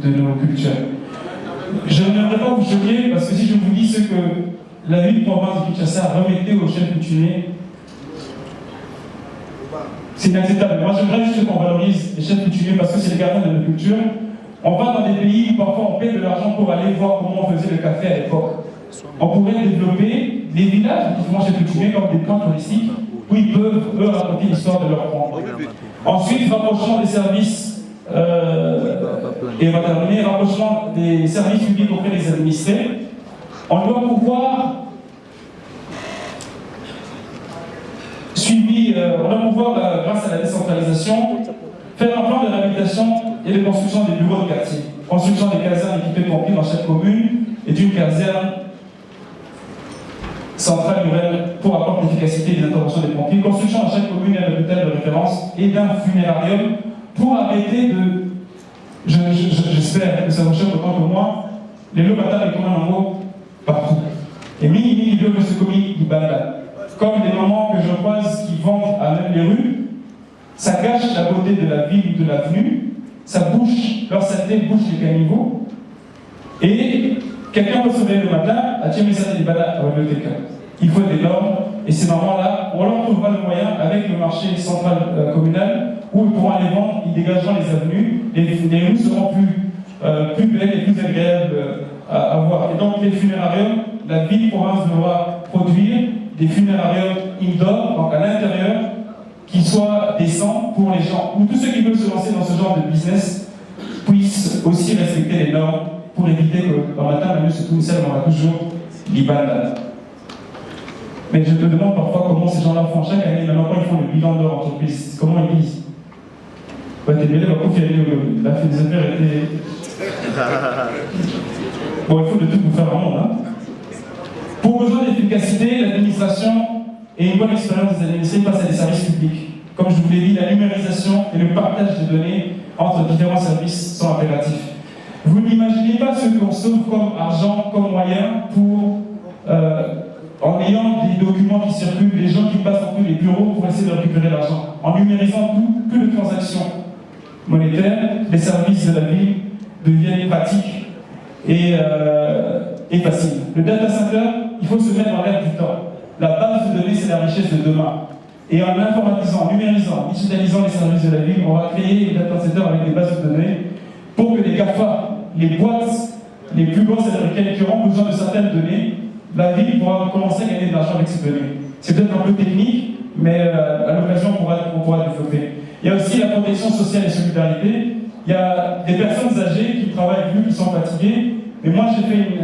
de nos cultures. Je n'aimerais pas vous choquer parce que si je vous dis ce que la ville province de Kinshasa remettait aux chefs coutumiers, c'est inacceptable. Moi, j'aimerais juste qu'on valorise les chefs coutumiers parce que c'est les gardiens de nos cultures. On va dans des pays où parfois on paie de l'argent pour aller voir comment on faisait le café à l'époque. On pourrait développer des villages qui font chefs coutumiers comme des points touristiques où ils peuvent, eux, raconter l'histoire de leur coin. Ensuite, rapprochement des services, et on va terminer, rapprochement des services publics auprès des administrés. On doit pouvoir grâce à la décentralisation, faire un plan de réhabilitation et de construction des bureaux de quartier. Construction des casernes équipées de pompiers dans chaque commune et d'une caserne centrale nouvelle pour apporter l'efficacité des interventions des pompiers. Construction dans chaque commune d'un hôpital de référence et d'un funérarium pour arrêter de... J'espère que ça vous choque autant que moi, les locataires et communs en haut partout. Et minimi, il veut que ce commis du Banda. Comme des mamans que je croise qui vendent à même les rues, ça gâche la beauté de la ville ou de l'avenue, ça bouche, leur saleté bouche les caniveaux, et quelqu'un peut se réveiller le matin à tirer ça des balades à la bibliothèque. Il faut des normes, et ces mamans-là, on leur trouvera le moyen avec le marché central communal, où ils pourront aller vendre, ils dégageront les avenues, les rues seront plus belles et plus agréables à voir. Et donc les funérariums, la ville-province devra produire des funérariums indoor, donc à l'intérieur, qui soient décents pour les gens, où tous ceux qui veulent se lancer dans ce genre de business puissent aussi respecter les normes pour éviter que dans matin, la nuit, se trouve seul, on a toujours l'Ibanda. Mais je te demande parfois comment ces gens-là font chaque année, maintenant quand ils font le bilan de leur entreprise, comment ils disent. Ouais, t'es mêlé, la fin des affaires était. Bon, il faut de tout pour faire un monde, hein. Pour besoin d'efficacité, l'administration et une bonne expérience des administrés face à des services publics. Comme je vous l'ai dit, la numérisation et le partage de données entre différents services sont impératifs. Vous n'imaginez pas ce qu'on sauve comme argent, comme moyen pour, en ayant des documents qui circulent, les gens qui passent entre les bureaux pour essayer de récupérer l'argent. En numérisant tout, plus de transactions monétaires, les services de la ville deviennent pratiques et faciles. Le data center, il faut se mettre dans l'air du temps. La base de données, c'est la richesse de demain. Et en informatisant, en numérisant, en digitalisant les services de la ville, on va créer des data centers avec des bases de données pour que les GAFA, les boîtes les plus grosses américaines qui auront besoin de certaines données, la ville pourra commencer à gagner de l'argent avec ces données. C'est peut-être un peu technique, mais à l'occasion, on pourra développer. Il y a aussi la protection sociale et solidarité. Il y a des personnes âgées qui travaillent plus, qui sont fatiguées. Mais moi, j'ai fait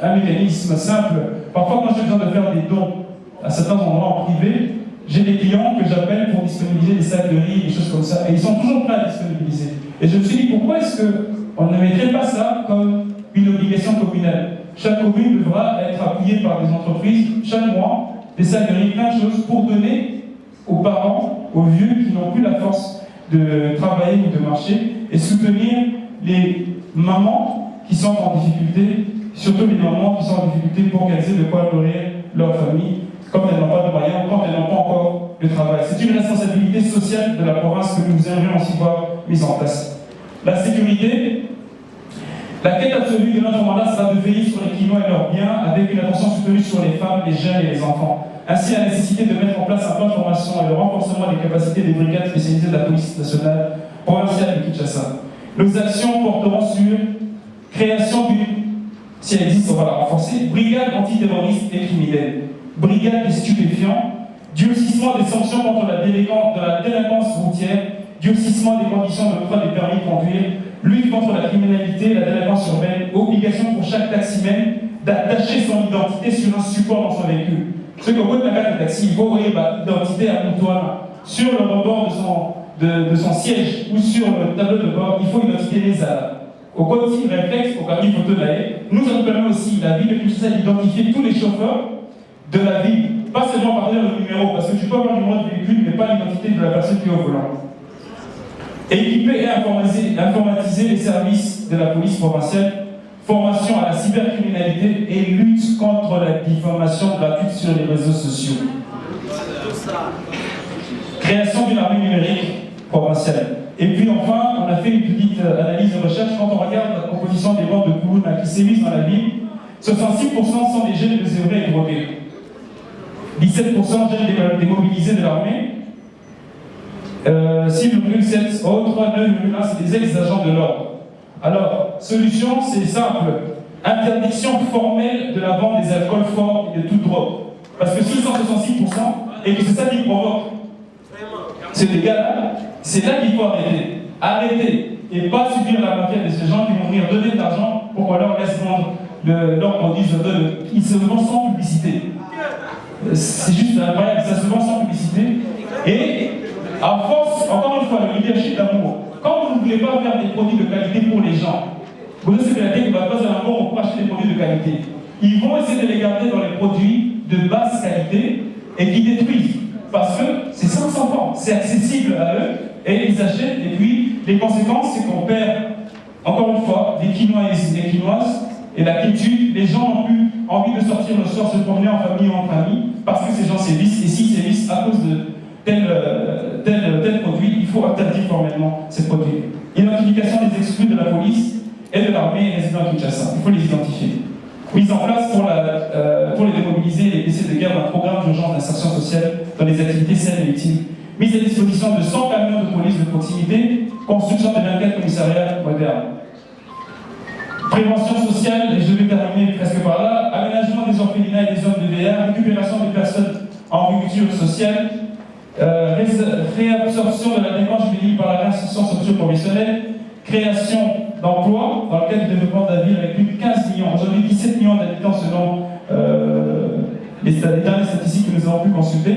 un mécanisme simple. Parfois, quand j'ai besoin de faire des dons à certains endroits en privé, j'ai des clients que j'appelle pour disponibiliser des sacs de riz, des choses comme ça. Et ils sont toujours prêts à disponibiliser. Et je me suis dit, pourquoi est-ce qu'on ne mettrait pas ça comme une obligation communale? Chaque commune devra être appuyée par des entreprises, chaque mois, des sacs de riz, plein de choses, pour donner aux parents, aux vieux qui n'ont plus la force de travailler ou de marcher, et soutenir les mamans qui sont en difficulté, surtout les mamans qui sont en difficulté pour qu'elles aient de quoi nourrir leur famille, quand elles n'ont pas de moyens, quand elles n'ont pas encore de travail. C'est une responsabilité sociale de la province que nous aimerions aussi voir mise en place. La sécurité, la quête absolue de notre mandat sera de veiller sur les clients et leurs biens avec une attention soutenue sur les femmes, les jeunes et les enfants. Ainsi, la nécessité de mettre en place un plan de formation et le renforcement des capacités des brigades spécialisées de la police nationale provinciale de Kinshasa. Nos actions porteront sur création d'une, si elle existe, on va la renforcer, brigade antiterroriste et criminelle, brigade des stupéfiants, durcissement des sanctions contre la délinquance routière, durcissement des conditions d'octroi des permis de conduire, lutte contre la criminalité, la délinquance urbaine, obligation pour chaque taximène d'attacher son identité sur un support dans son véhicule. Ce que vous carte de taxi, il faut envoyer l'identité à Antoine sur le rebord de son siège ou sur le tableau de bord, il faut identifier les armes. Au quotidien réflexe, au cas photo de l'AE, nous allons permettre aussi la ville de Kinshasa d'identifier tous les chauffeurs de la ville, pas seulement par le numéro, parce que tu peux avoir le numéro de véhicule, mais pas l'identité de la personne qui est au volant. Équiper et informatiser les services de la police provinciale, formation à la cybercriminalité et lutte contre la diffamation gratuite sur les réseaux sociaux. Création d'une armée numérique provinciale. Et puis enfin, on a fait une petite analyse de recherche. Quand on regarde la composition des bandes de Koulouna qui sévissent dans la ville, 66% sont des jeunes désœuvrés et drogués. 17% jeunes démobilisés de l'armée. 6,7 autres, 9,1 c'est des ex-agents de l'ordre. Alors, solution, c'est simple. Interdiction formelle de la vente des alcools forts et de toute drogue. Parce que 666%, et que c'est ça qui provoque ces dégâts-là, c'est là qu'il faut arrêter. Arrêter et pas subir la mafia de ces gens qui vont venir donner de l'argent pour qu'on leur laisse vendre leurs produits. Ils se vendent sans publicité. C'est juste incroyable, ça se vend sans publicité. Et à force, encore une fois, le leadership d'amour. Quand vous ne voulez pas faire des produits de qualité pour les gens, vous savez que la tête ne va pas à l'amour pour acheter des produits de qualité. Ils vont essayer de les garder dans les produits de basse qualité et qui détruisent. Parce que c'est 500 francs, c'est accessible à eux, et ils achètent, et puis les conséquences, c'est qu'on perd, encore une fois, des Quinois et des Quinoises, et la quiétude, les gens n'ont plus envie de sortir le soir, se promener en famille ou entre amis, parce que ces gens sévissent, et s'ils sévissent à cause de tel produit, il faut interdire formellement ces produits. Identification des exclus de la police et de l'armée résidant à Kinshasa, il faut les identifier. Mise en place pour les démobiliser et les blessés de guerre d'un programme d'urgence d'insertion sociale dans les activités saines et utiles. Mise à disposition de 100 camions de police de proximité, construction de 24 commissariats modernes. Prévention sociale, et je vais terminer presque par là, aménagement des orphelinats et des zones de VA, récupération des personnes en rupture sociale, réabsorption de la dépense juvénile par la réinsertion socio-professionnelle, création d'emplois dans le cadre du développement de la ville avec plus de 15 millions, aujourd'hui 17 millions d'habitants selon les dernières statistiques que nous avons pu consulter.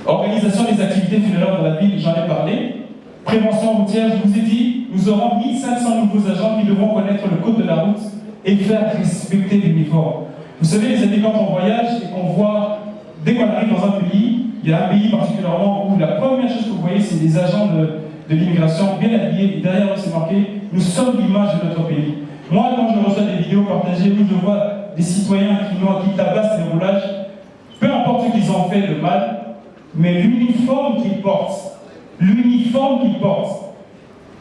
Organisation des activités funéraires dans la ville, j'en ai parlé. Prévention routière, je vous ai dit, nous aurons 1500 nouveaux agents qui devront connaître le code de la route et faire respecter l'uniforme. Vous savez, les amis, quand on voyage et qu'on voit, dès qu'on arrive dans un pays, il y a un pays particulièrement où la première chose que vous voyez, c'est des agents de l'immigration bien habillés, et derrière eux, c'est marqué « Nous sommes l'image de notre pays ». Moi, quand je reçois des vidéos partagées où je vois des citoyens qui tabassent les roulages, peu importe ce qu'ils ont fait de mal, mais l'uniforme qu'ils portent,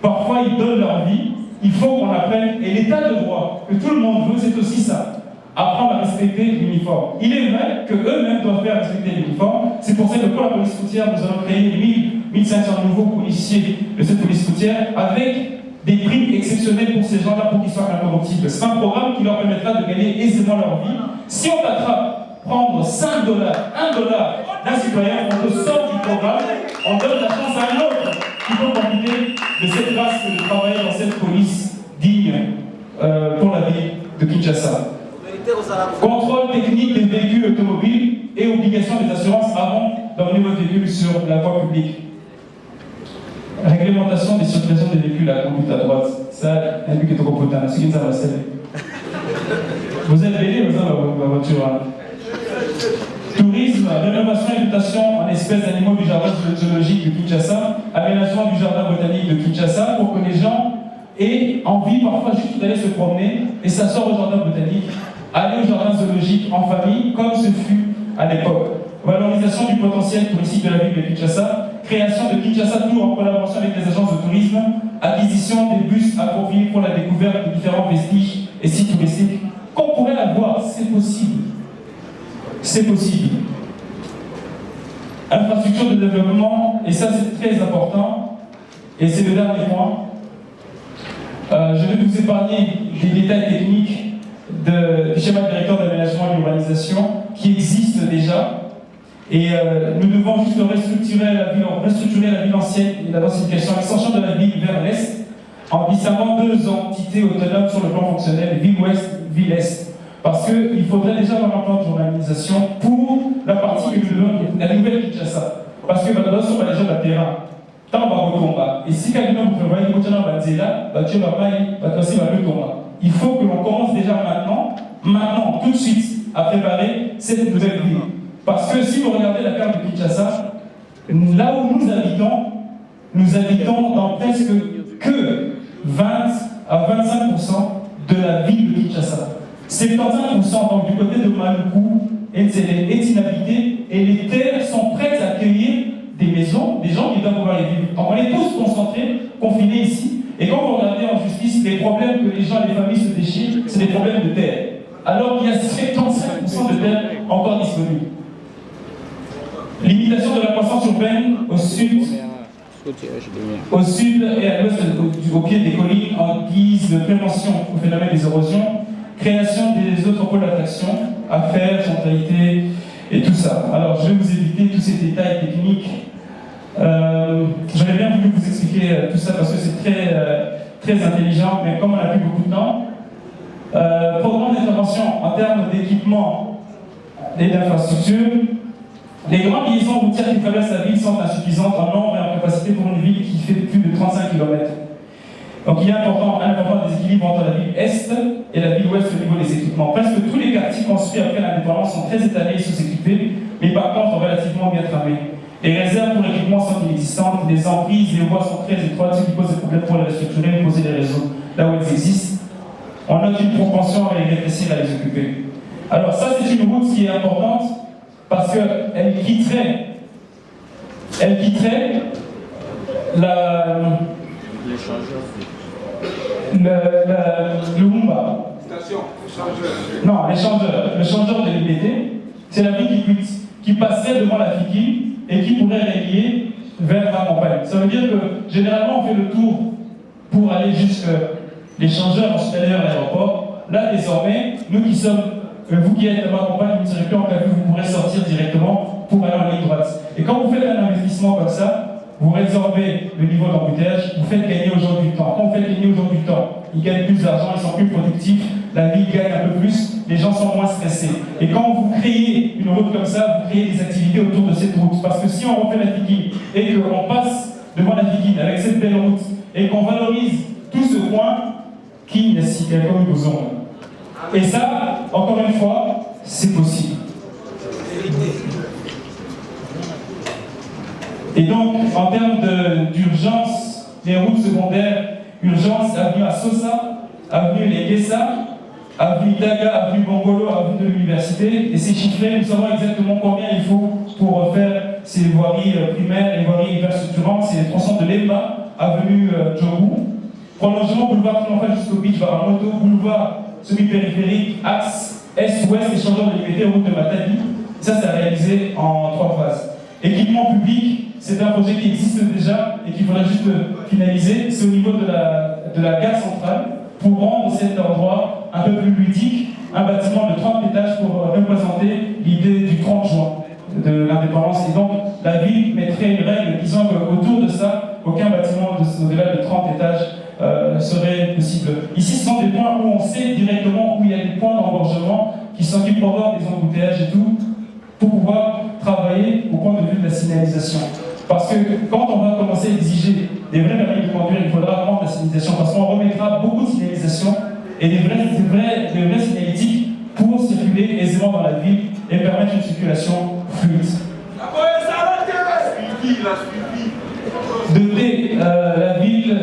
parfois ils donnent leur vie, il faut qu'on apprenne, et l'état de droit que tout le monde veut, c'est aussi ça, apprendre à respecter l'uniforme. Il est vrai qu'eux-mêmes doivent faire respecter l'uniforme, c'est pour ça que pour la police routière, nous allons créer 1500 nouveaux policiers de cette police routière avec des primes exceptionnelles pour ces gens-là pour qu'ils soient incorruptibles. C'est un programme qui leur permettra de gagner aisément leur vie. Si on t'attrape, prendre 5 $, 1 $ d'un citoyen, on te sort du programme, on donne la chance à un autre qui peut profiter de cette race de travailler dans cette police digne pour la ville de Kinshasa. Contrôle technique des véhicules automobiles et obligation des assurances avant d'emmener votre véhicule sur la voie publique. Réglementation des circulations des véhicules à conduite à droite. Ça, un but qui est trop potent. C'est qui ça va servir. Vous êtes béni, vous avez ma voiture. Tourisme, rénovation et dotation en espèces d'animaux du jardin zoologique de Kinshasa, aménagement du jardin botanique de Kinshasa pour que les gens aient envie parfois juste d'aller se promener et s'asseoir au jardin botanique, aller au jardin zoologique en famille comme ce fut à l'époque. Valorisation du potentiel touristique de la ville de Kinshasa, création de Kinshasa Tour en collaboration avec les agences de tourisme, acquisition des bus appropriés pour la découverte de différents vestiges et sites touristiques. Qu'on pourrait avoir, c'est possible. C'est possible. Infrastructure de développement, et ça c'est très important, et c'est le dernier point. Je vais vous épargner des détails techniques du schéma directeur d'aménagement et d'urbanisation qui existe déjà. Et nous devons juste restructurer la ville ancienne et la densification, l'extension de la ville vers l'est, en distinguant deux entités autonomes sur le plan fonctionnel, ville ouest, ville est. Parce qu'il faudrait déjà avoir un plan de journalisation pour la partie la nouvelle Kinshasa. Parce que maintenant, on va déjà dans le terrain. Tant on va retomber. Et si quelqu'un vous prévoit une continuation va dire là, tu vas pas le tomber. Il faut que l'on commence déjà maintenant, tout de suite, à préparer cette nouvelle ville. Parce que si vous regardez la carte de Kinshasa, là où nous habitons dans presque que 20 à 25% de la ville de Kinshasa. 75% donc du côté de Maluku est inhabité et les terres sont prêtes à accueillir des maisons, des gens qui doivent pouvoir y vivre. Donc on est tous concentrés, confinés ici, et quand vous regardez en justice, les problèmes que les gens et les familles se déchirent, c'est des problèmes de terre. Alors qu'il y a 75% de terre encore disponible. Limitation de la croissance urbaine au sud et à l'ouest au pied des collines en guise de prévention au phénomène des érosions, création des autres pôles d'attraction, affaires, centralité et tout ça. Alors je vais vous éviter tous ces détails techniques. J'aurais bien voulu vous expliquer tout ça parce que c'est très intelligent, mais comme on n'a plus beaucoup de temps, programme d'intervention en termes d'équipement et d'infrastructure. Les grandes liaisons routières qui traversent la ville sont insuffisantes en nombre et en capacité pour une ville qui fait plus de 35 km. Donc il y a un important déséquilibre entre la ville est et la ville ouest au niveau des équipements. Presque tous les quartiers construits après l'indépendance sont très étalés et sous-équipés, mais par contre relativement bien tramés. Les réserves pour l'équipement sont inexistantes, les emprises, les voies sont très étroites, ce qui pose des problèmes pour les restructurer et poser des réseaux là où ils existent. On note une propension à les rétrécir, à les occuper. Alors ça c'est une route qui est importante parce qu'elle quitterait le Mumba. Non, l'échangeur de l'IBT, c'est la ville qui passerait devant la Fiki et qui pourrait relier vers la campagne. Ça veut dire que généralement on fait le tour pour aller jusqu'à l'échangeur, ensuite aller à l'aéroport. Là désormais, nous qui sommes, vous qui êtes à ma campagne, vous ne serez plus en café, vous pourrez sortir directement pour aller en ligne droite. Et quand vous faites un investissement comme ça, vous résorbez le niveau d'embouteillage, vous faites gagner aux gens du temps. Quand vous faites gagner aux gens du temps, ils gagnent plus d'argent, ils sont plus productifs, la ville gagne un peu plus, les gens sont moins stressés. Et quand vous créez une route comme ça, vous créez des activités autour de cette route. Parce que si on refait la Figuine et qu'on passe devant la Figuine avec cette belle route et qu'on valorise tout ce coin, qui n'est si bien comme nous avons. Et ça, encore une fois, c'est possible. Et donc, en termes d'urgence, les routes secondaires, urgence, avenue Assosa, avenue Leguessa, avenue Daga, avenue Bongolo, avenue de l'université, et c'est chiffré, nous savons exactement combien il faut pour faire ces voiries primaires, les voiries infrastructurantes, c'est les tronçons de Lemba, avenue Djogu, prolongement boulevard Triomphal jusqu'au beach Baramoto, boulevard semi-périphérique, axe est-ouest, échangeur de liberté, route de Matadi. Ça, c'est réalisé en 3 phases. Équipement public, c'est un projet qui existe déjà et qu'il faudra juste finaliser. C'est au niveau de la gare centrale pour rendre cet endroit un peu plus ludique, un bâtiment de 30 étages pour représenter l'idée du 30 juin de l'indépendance. Et donc, la ville mettrait une règle disant qu'autour de ça, aucun bâtiment au-delà de 30 étages serait possible. Ici, ce sont des points où on sait directement où il y a des points d'engorgement qui provoquent des embouteillages et tout, pour pouvoir travailler au point de vue de la signalisation. Parce que quand on va commencer à exiger des vrais permis de conduire, il faudra prendre la signalisation, parce qu'on remettra beaucoup de signalisation et des vrais signalétiques pour circuler aisément dans la ville et permettre une circulation fluide. Doter la ville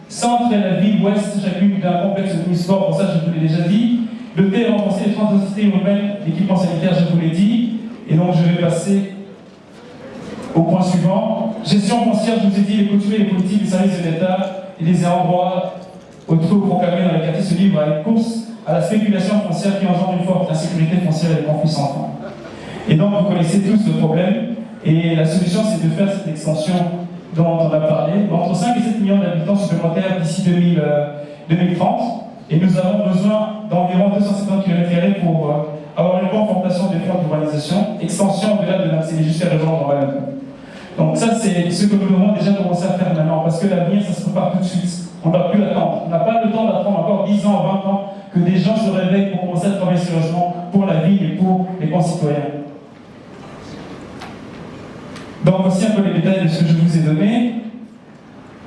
centre et la ville ouest, chacune d'un complexe de sport, pour ça je vous l'ai déjà dit. Doter et renforcer les transversalités urbaines, l'équipement sanitaire, je vous l'ai dit. Et donc je vais passer au point suivant. Gestion foncière, je vous ai dit, les coutumiers, les politiques, les services de l'État et les endroits autoproclamés dans les quartiers se livrent à une course à la spéculation foncière qui engendre une forte insécurité foncière et des conflits sans fin. Et donc vous connaissez tous le problème. Et la solution, c'est de faire cette extension dont on a parlé, entre 5 et 7 millions d'habitants supplémentaires d'ici 2030. Et nous avons besoin d'environ 250 km² pour avoir une confortation des plans d'urbanisation, extension au-delà de l'accès jusqu'à la région d'urbanisation. Donc ça, c'est ce que nous devons déjà commencer à faire maintenant, parce que l'avenir, ça se prépare tout de suite. On ne doit plus attendre. On n'a pas le temps d'attendre encore 10 ans, 20 ans que des gens se réveillent pour commencer à travailler sérieusement pour la ville et pour les concitoyens. Donc voici un peu les détails de ce que je vous ai donné.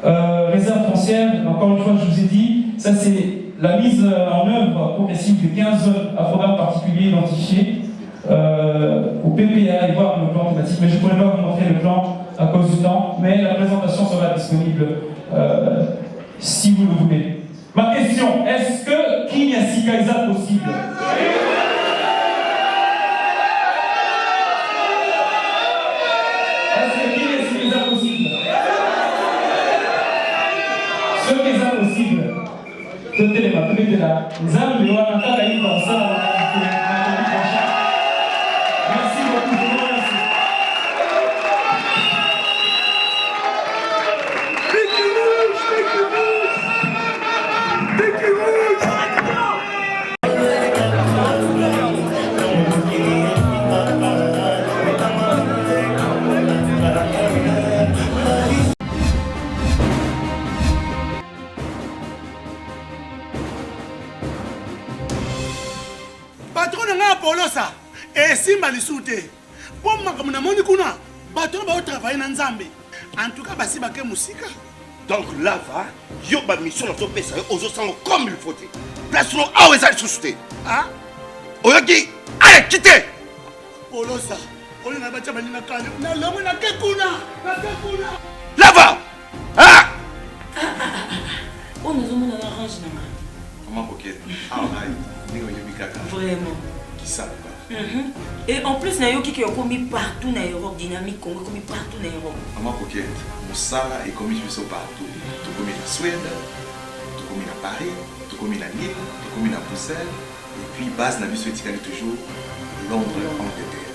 Réserve foncière, encore une fois je vous ai dit, ça c'est la mise en œuvre progressive de 15 zones à programme particulier identifiées au PPA et voir le plan thématique, mais je ne pourrais pas vous montrer le plan à cause du temps, mais la présentation sera disponible si vous le voulez. Ma question, est-ce que Kinyasika est possible? Est-ce que Kinyasika est possible? Ce qui est possible, toutes les mains, toutes les là, nous allons lui voir un tas de comme ça. Merci beaucoup, je vous remercie. Patron nga Polosa esimba lisute. Pour makambo na moni kuna bato ba travailler na Nzambe. En tout cas basi ba ke musika. Donc là va, yo ba mission na to pesa yo ozo sango comme il faut. Place no awe za susute. Ah? Oyoki, allez quittez. Polosa, on na ba chama ni na kale. Na lomo na ke kuna. Là va. Ah! On nous a arrangé na. Comment coquette? Ah, Vraiment. Qui ça? Et en plus, na yoki qui a commis partout na Europe, dynamique Congo commis partout na Europe. Maman coquette, Moussala est commis partout. Tu commis en Suède, tu commis à Paris, tu commis à Lille, tu commis à Bruxelles, et puis base n'a vu ce toujours Londres, Angleterre.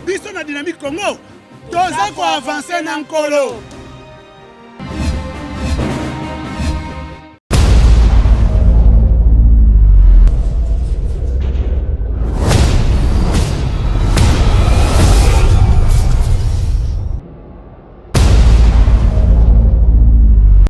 Biso na dynamique Congo, toza ko avancer na nkolo.